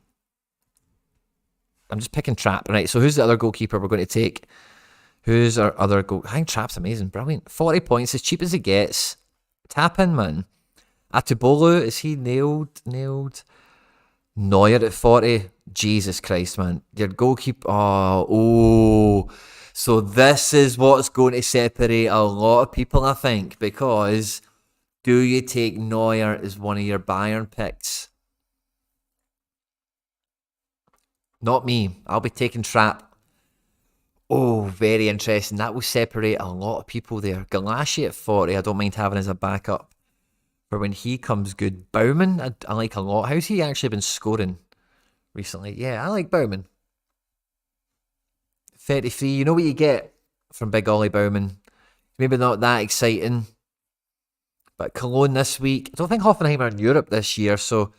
I'm just picking Trapp. Right, so who's the other goalkeeper we're going to take? Who's our other goal? I think Trapp's amazing. Brilliant. 40 points, as cheap as it gets. Tap in, man. Atubolu, is he nailed? Neuer at 40. Jesus Christ, man. Your goalkeeper. So this is what's going to separate a lot of people, I think, because do you take Neuer as one of your Bayern picks? Not me. I'll be taking Trapp. Oh, very interesting. That will separate a lot of people there. Galassi at 40, I don't mind having as a backup. For when he comes good. Bauman, I like a lot. How's he actually been scoring recently? Yeah, I like Bauman. 33, you know what you get from Big Ollie Bauman. Maybe not that exciting. But Cologne this week. I don't think Hoffenheim are in Europe this year, so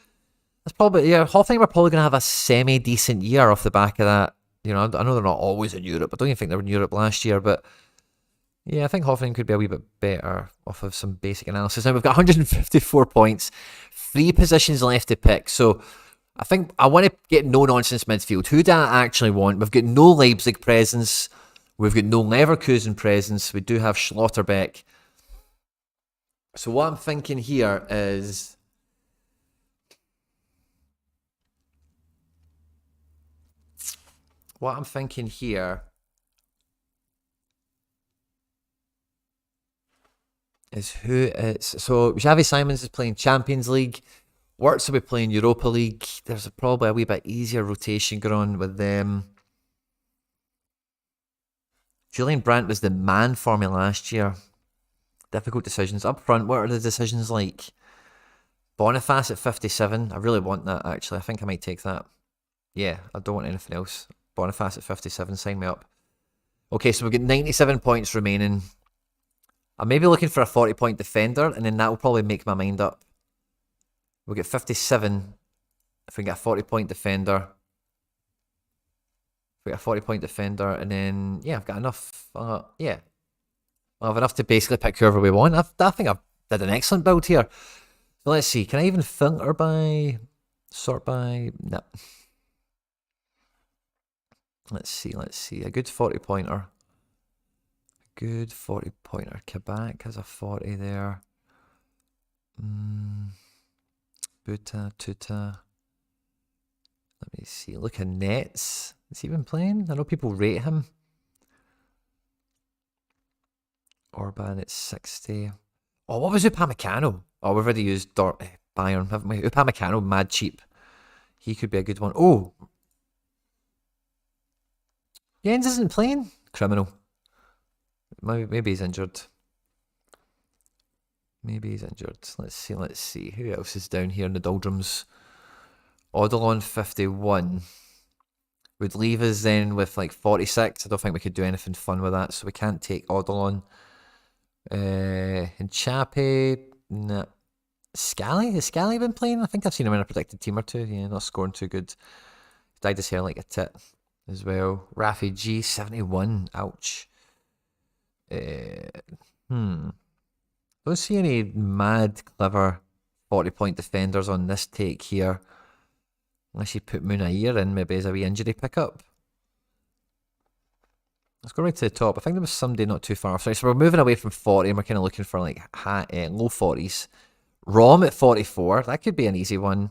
that's probably, yeah, Hoffenheim are probably going to have a semi-decent year off the back of that. You know, I know they're not always in Europe. I don't even think they were in Europe last year, but yeah, I think Hoffenheim could be a wee bit better off of some basic analysis. Now, we've got 154 points, 3 positions left to pick. So I think I want to get no-nonsense midfield. Who do I actually want? We've got no Leipzig presence. We've got no Leverkusen presence. We do have Schlotterbeck. So what I'm thinking here is... What I'm thinking here is who it's... So Xavi Simons is playing Champions League. Wirtz will be playing Europa League. There's probably a wee bit easier rotation going on with them. Julian Brandt was the man for me last year. Difficult decisions. Up front, what are the decisions like? Boniface at 57. I really want that, actually. I think I might take that. Yeah, I don't want anything else. Boniface at 57. Sign me up. Okay, so we've got 97 points remaining. I'm maybe looking for a 40-point defender, and then that will probably make my mind up. We'll get 57 if we get a 40-point defender. If we get a 40-point defender, and then, yeah, I've got enough. Yeah. I'll have enough to basically pick whoever we want. I think I've did an excellent build here. So let's see. Can I even filter by... Sort by... No. Let's see. A good 40-pointer. Good 40-pointer. Quebec has a 40 there. Buta, Tuta. Let me see. Look at Nets. Has he been playing? I know people rate him. Orban at 60. Oh, what was Upamecano? Oh, we've already used Bayern, haven't we? Upamecano, mad cheap. He could be a good one. Oh. Jens isn't playing? Criminal. Maybe he's injured. Let's see. Who else is down here in the doldrums? Odilon 51. Would leave us then with like 46. I don't think we could do anything fun with that, so we can't take Odilon. And Chape, nah. Scally? Has Scally been playing? I think I've seen him in a predicted team or two. Yeah, not scoring too good. Dyed his hair like a tit as well. Rafi G, 71. Ouch. Don't see any mad, clever 40-point defenders on this take here. Unless you put Munair in, maybe as a wee injury pickup. Let's go right to the top. I think there was somebody not too far off. So we're moving away from 40 and we're kind of looking for like low 40s. Rom at 44. That could be an easy one.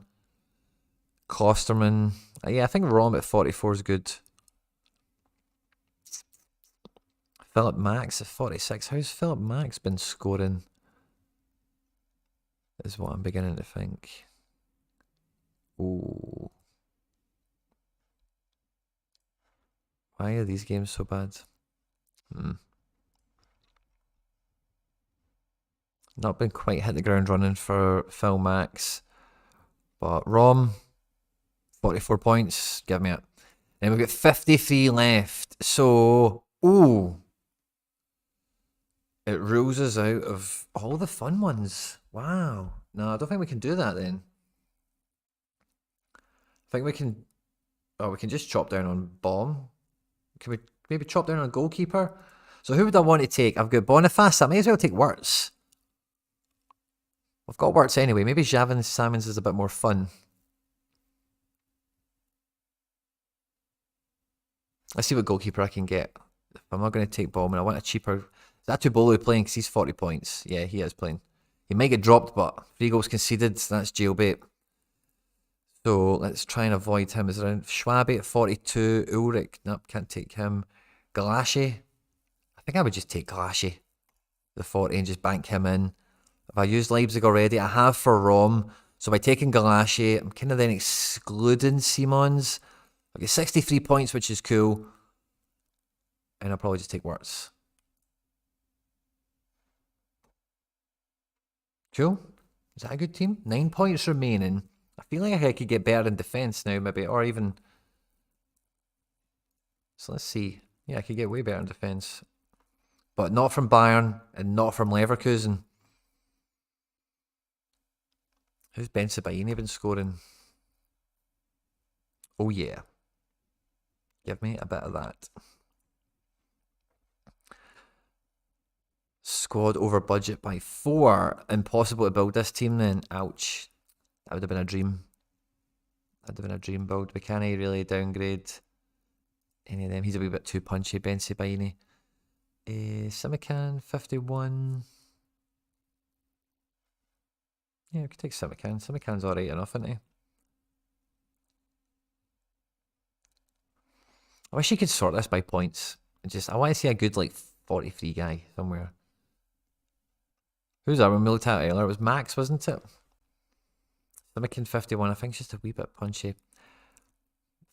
Klosterman. Yeah, I think Rom at 44 is good. Philip Max at 46. How's Philip Max been scoring? Is what I'm beginning to think. Ooh. Why are these games so bad? Not been quite hit the ground running for Phil Max. But Rom, 44 points. Give me it. And we've got 53 left. So, ooh. It rules us out of all the fun ones. Wow. No, I don't think we can do that then. I think we can... Oh, we can just chop down on Bomb. Can we maybe chop down on goalkeeper? So who would I want to take? I've got Boniface. I may as well take Wirtz. I've got Wirtz anyway. Maybe Xavi Simons is a bit more fun. Let's see what goalkeeper I can get. If I'm not going to take Bowman, I want a cheaper... Is that Tubolo playing? Because he's 40 points. Yeah, he is playing. He might get dropped, but 3 goals conceded. So that's jailbait. So let's try and avoid him. Is around Schwabe at 42. Ulrich, nope, can't take him. Galassi. I think I would just take Galassi, the 40, and just bank him in. If I used Leipzig already, I have for Rom. So by taking Galassi, I'm kind of then excluding Simons. I get 63 points, which is cool. And I'll probably just take Wirtz. Cool. Is that a good team? 9 points remaining. I feel like I could get better in defence now, maybe, or even... So let's see. Yeah, I could get way better in defence. But not from Bayern and not from Leverkusen. Who's Ben Sebaini been scoring? Oh, yeah. Give me a bit of that. Squad over budget by 4. Impossible to build this team then. Ouch. That would have been a dream. That would have been a dream build. We can't really downgrade any of them. He's a wee bit too punchy, Ben Sebaini. Simican, 51. Yeah, we could take Simican. Simican's alright enough, isn't he? I wish you could sort this by points. I want to see a good, like, 43 guy somewhere. Who's that when we looked at earlier? It was Max, wasn't it? Simican 51, I think it's just a wee bit punchy.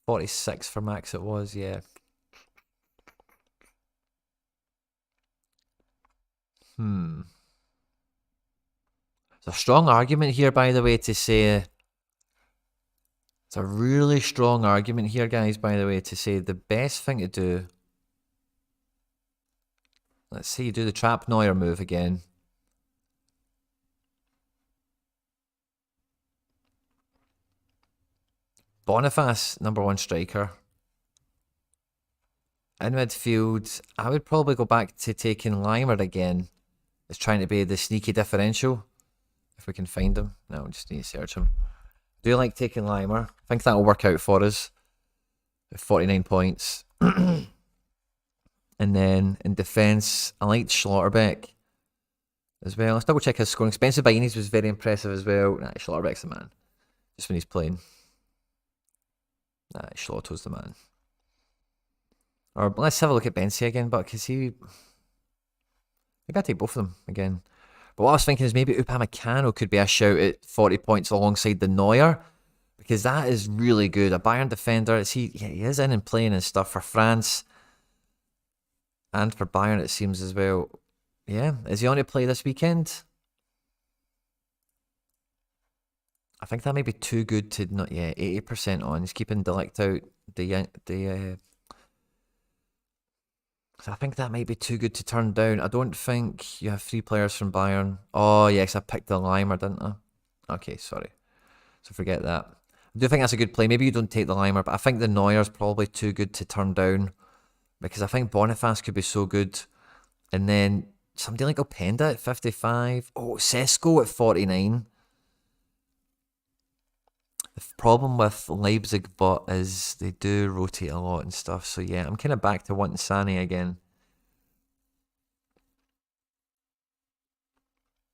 46 for Max it was, yeah. There's a strong argument here, by the way, to say... It's a really strong argument here, guys, by the way, to say the best thing to do... Let's see, do the Trap Neuer move again. Boniface, #1 striker. In midfield, I would probably go back to taking Limer again. It's trying to be the sneaky differential. If we can find him. No, we just need to search him. Do you like taking Limer? I think that'll work out for us. 49 points. And then in defence, I liked Schlotterbeck as well. Let's double check his scoring. Spencer Baines was very impressive as well. Nah, Schlotterbeck's the man. Just when he's playing. Nah, Schlotto's the man. Or let's have a look at Bensi again, but because maybe I'll take both of them again. But what I was thinking is maybe Upamecano could be a shout at 40 points alongside the Neuer, because that is really good. A Bayern defender. He is in and playing and stuff for France. And for Bayern, it seems as well. Yeah, is he on to play this weekend? I think that may be too good to not. Yeah, 80% on. He's keeping Delict out. So I think that might be too good to turn down. I don't think you have 3 players from Bayern. Oh, yes, I picked the Limer, didn't I? Okay, sorry. So forget that. I do think that's a good play. Maybe you don't take the Limer, but I think the Neuer's probably too good to turn down, because I think Boniface could be so good. And then somebody like Openda at 55. Oh, Sesko at 49. The problem with Leipzig but is they do rotate a lot and stuff. So yeah, I'm kind of back to wanting Sané again.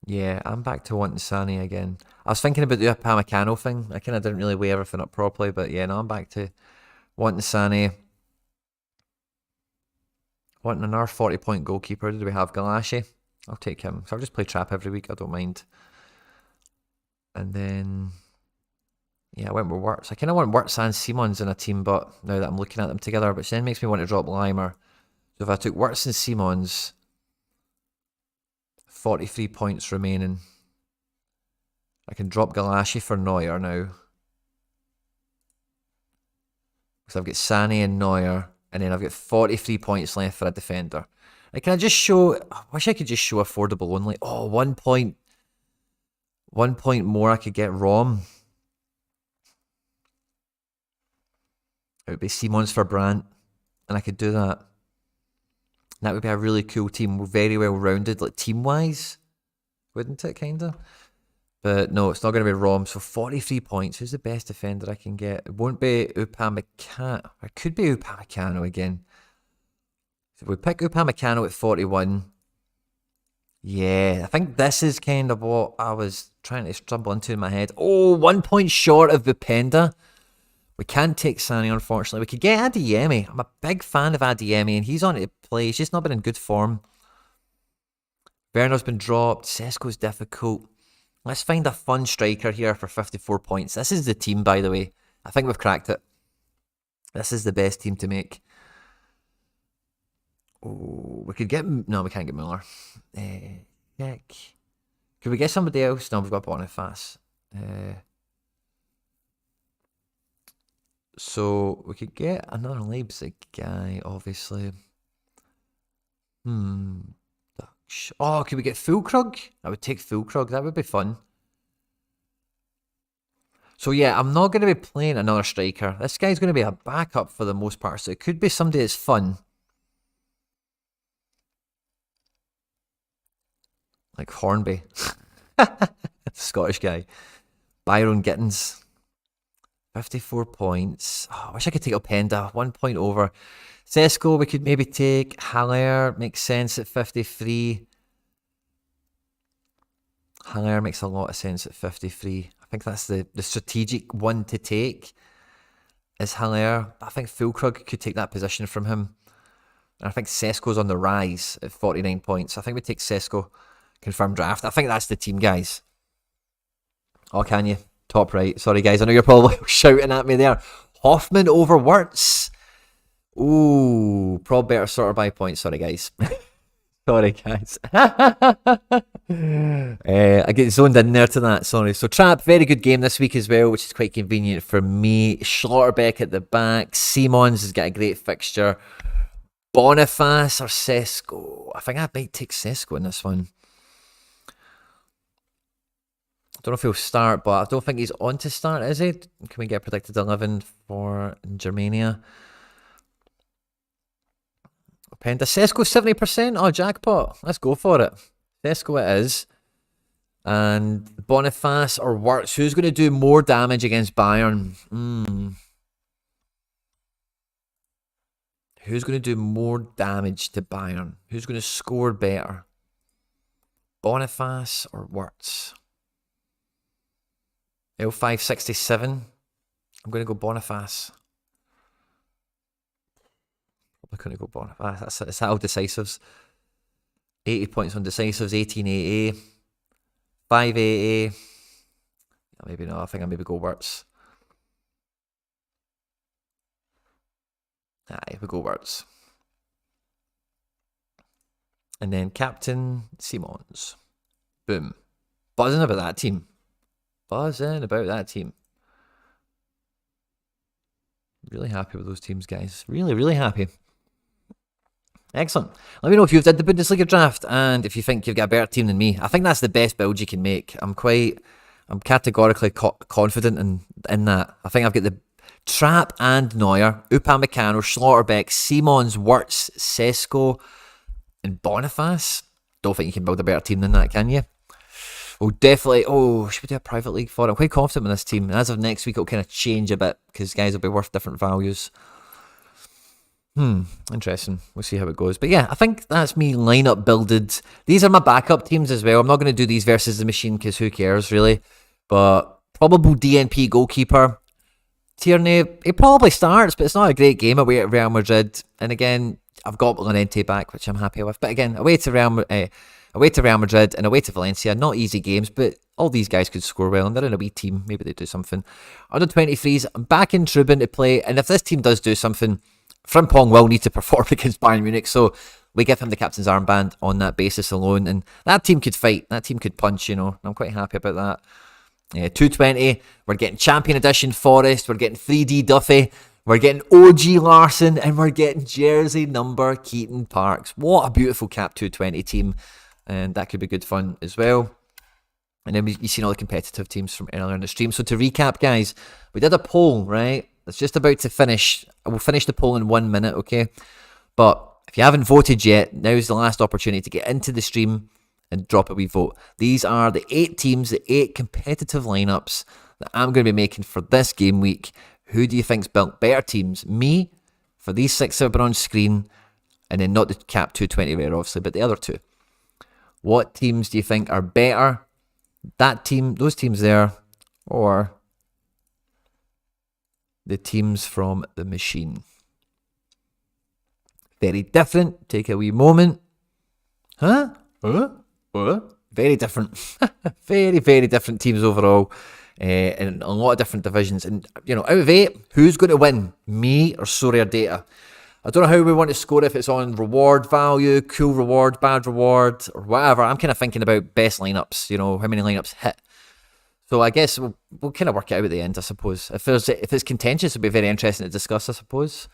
Yeah, I'm back to wanting Sané again. I was thinking about the Upamecano thing. I kind of didn't really weigh everything up properly, but yeah, no, I'm back to wanting Sané. Wanting another 40-point goalkeeper. Did we have Galassi? I'll take him. So I'll just play trap every week. I don't mind. And then... yeah, I went with Wirtz. I kind of want Wirtz and Simons in a team, but now that I'm looking at them together, which then makes me want to drop Limer. So if I took Wirtz and Simons, 43 points remaining. I can drop Galassi for Neuer now. So I've got Sané and Neuer, and then I've got 43 points left for a defender. Like, can I just show... I wish I could just show affordable only. Oh, 1 point. 1 point more I could get Rom. It would be Simons for Brandt, and I could do that. That would be a really cool team, very well rounded, like team-wise, wouldn't it, kinda? But no, it's not going to be Rom, so 43 points. Who's the best defender I can get? It won't be Upamecano. It could be Upamecano again. So if we pick Upamecano at 41, Yeah, I think this is kind of what I was trying to stumble into in my head. Oh, 1 point short of Vipenda. We can't take Sani, unfortunately. We could get Adeyemi. I'm a big fan of Adeyemi, and he's on to play. He's just not been in good form. Werner's been dropped. Sesko's difficult. Let's find a fun striker here for 54 points. This is the team, by the way. I think we've cracked it. This is the best team to make. Oh, we could get... No, we can't get Muller. Heck. Could we get somebody else? No, we've got Boniface. So we could get another Leipzig guy, obviously. Oh, could we get Fulkrug? I would take Fulkrug. That would be fun. So yeah, I'm not going to be playing another striker. This guy's going to be a backup for the most part. So it could be somebody that's fun. Like Hornby. Scottish guy. Byron Gittins. 54 points. Oh, I wish I could take Openda. 1 point over. Sesko, we could maybe take. Haller makes sense at 53. Haller makes a lot of sense at 53. I think that's the strategic one to take is Haller. I think Fulkrug could take that position from him. And I think Sesko's on the rise at 49 points. I think we take Sesko. Confirmed draft. I think that's the team, guys. Oh, can you? Top right. Sorry, guys. I know you're probably shouting at me there. Hoffman over Wirtz. Ooh, prob better sorted by points. Sorry, guys. Sorry, guys. I get zoned in there to that. Sorry. So, Trap, very good game this week as well, which is quite convenient for me. Schlotterbeck at the back. Simons has got a great fixture. Boniface or Sesko. I think I might take Sesko in this one. I don't know if he'll start, but I don't think he's on to start, is he? Can we get predicted 11 for Germania? Penda. Sesko 70%? Oh, jackpot. Let's go for it. Sesko it is. And Boniface or Wirtz. Who's going to do more damage against Bayern? Who's going to do more damage to Bayern? Who's going to score better? Boniface or Wirtz? L567. I'm going to go Boniface. Probably couldn't go Boniface. It's all decisives. 80 points on decisives, 18 AA, 5 AA. Maybe not. I think I maybe go Wirtz. Aye, we go Wirtz. And then Captain Simons. Boom. Buzzing about that team. Buzzing about that team. Really happy with those teams, guys. Really, really happy. Excellent. Let me know if you've did the Bundesliga draft and if you think you've got a better team than me. I think that's the best build you can make. I'm categorically confident in that. I think I've got the Trap and Neuer, Upamecano, Schlotterbeck, Simons, Wirtz, Sesko, and Boniface. Don't think you can build a better team than that, can you? Oh, definitely. Oh, should we do a private league for it? I'm quite confident with this team. And as of next week, it'll kind of change a bit because guys will be worth different values. Interesting. We'll see how it goes. But yeah, I think that's me lineup builded. These are my backup teams as well. I'm not going to do these versus the machine because who cares, really? But probable DNP goalkeeper. Tierney, he probably starts, but it's not a great game away at Real Madrid. And again, I've got Llorente back, which I'm happy with. But again, away to Real Madrid and away to Valencia. Not easy games, but all these guys could score well, and they're in a wee team. Maybe they do something. Under 23s, I'm back in Trubin to play, and if this team does do something, Frimpong will need to perform against Bayern Munich, so we give him the captain's armband on that basis alone, and that team could fight. That team could punch, I'm quite happy about that. 220, we're getting Champion Edition Forest, we're getting 3D Duffy, we're getting OG Larson, and we're getting jersey number Keaton Parks. What a beautiful Cap 220 team. And that could be good fun as well. And then you've seen all the competitive teams from earlier in the stream. So to recap, guys, we did a poll, right? It's just about to finish. We'll finish the poll in 1 minute, okay? But if you haven't voted yet, now's the last opportunity to get into the stream and drop a wee vote. These are the 8 teams, the 8 competitive lineups that I'm going to be making for this game week. Who do you think's built better teams? Me, for these 6 that have been on screen, and then not the Cap 220 rare, obviously, but the other 2. What teams do you think are better? That team, those teams there, or the teams from the machine? Very different. Take a wee moment. Huh? Very different. Very, very different teams overall. In a lot of different divisions. And, out of 8, who's going to win? Me or Sorare Data? I don't know how we want to score, if it's on reward value, cool reward, bad reward, or whatever. I'm kind of thinking about best lineups, how many lineups hit. So I guess we'll kind of work it out at the end, I suppose. If it's contentious, it'll be very interesting to discuss, I suppose.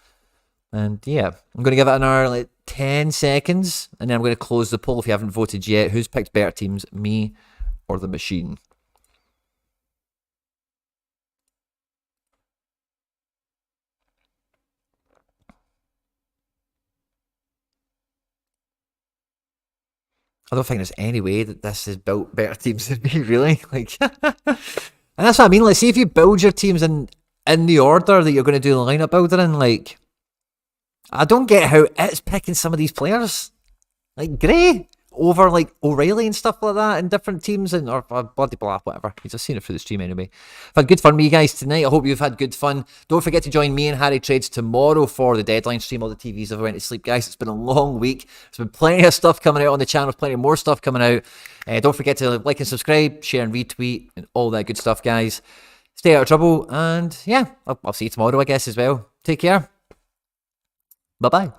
And yeah, I'm going to give it another 10 seconds, and then I'm going to close the poll if you haven't voted yet. Who's picked better teams, me or the machine? I don't think there's any way that this has built better teams than me, really. And that's what I mean. See if you build your teams in the order that you're going to do the lineup builder in. I don't get how it's picking some of these players, Gray over O'Reilly and stuff like that in different teams or bloody blah, whatever. You've just seen it through the stream anyway. I've had good fun with you guys tonight. I hope you've had good fun. Don't forget to join me and Harry Trades tomorrow for the deadline stream. All the TVs have went to sleep, guys. It's been a long week. There's been plenty of stuff coming out on the channel, plenty more stuff coming out. Don't forget to like and subscribe, share and retweet, and all that good stuff, guys. Stay out of trouble, and yeah, I'll see you tomorrow, I guess, as well. Take care. Bye-bye.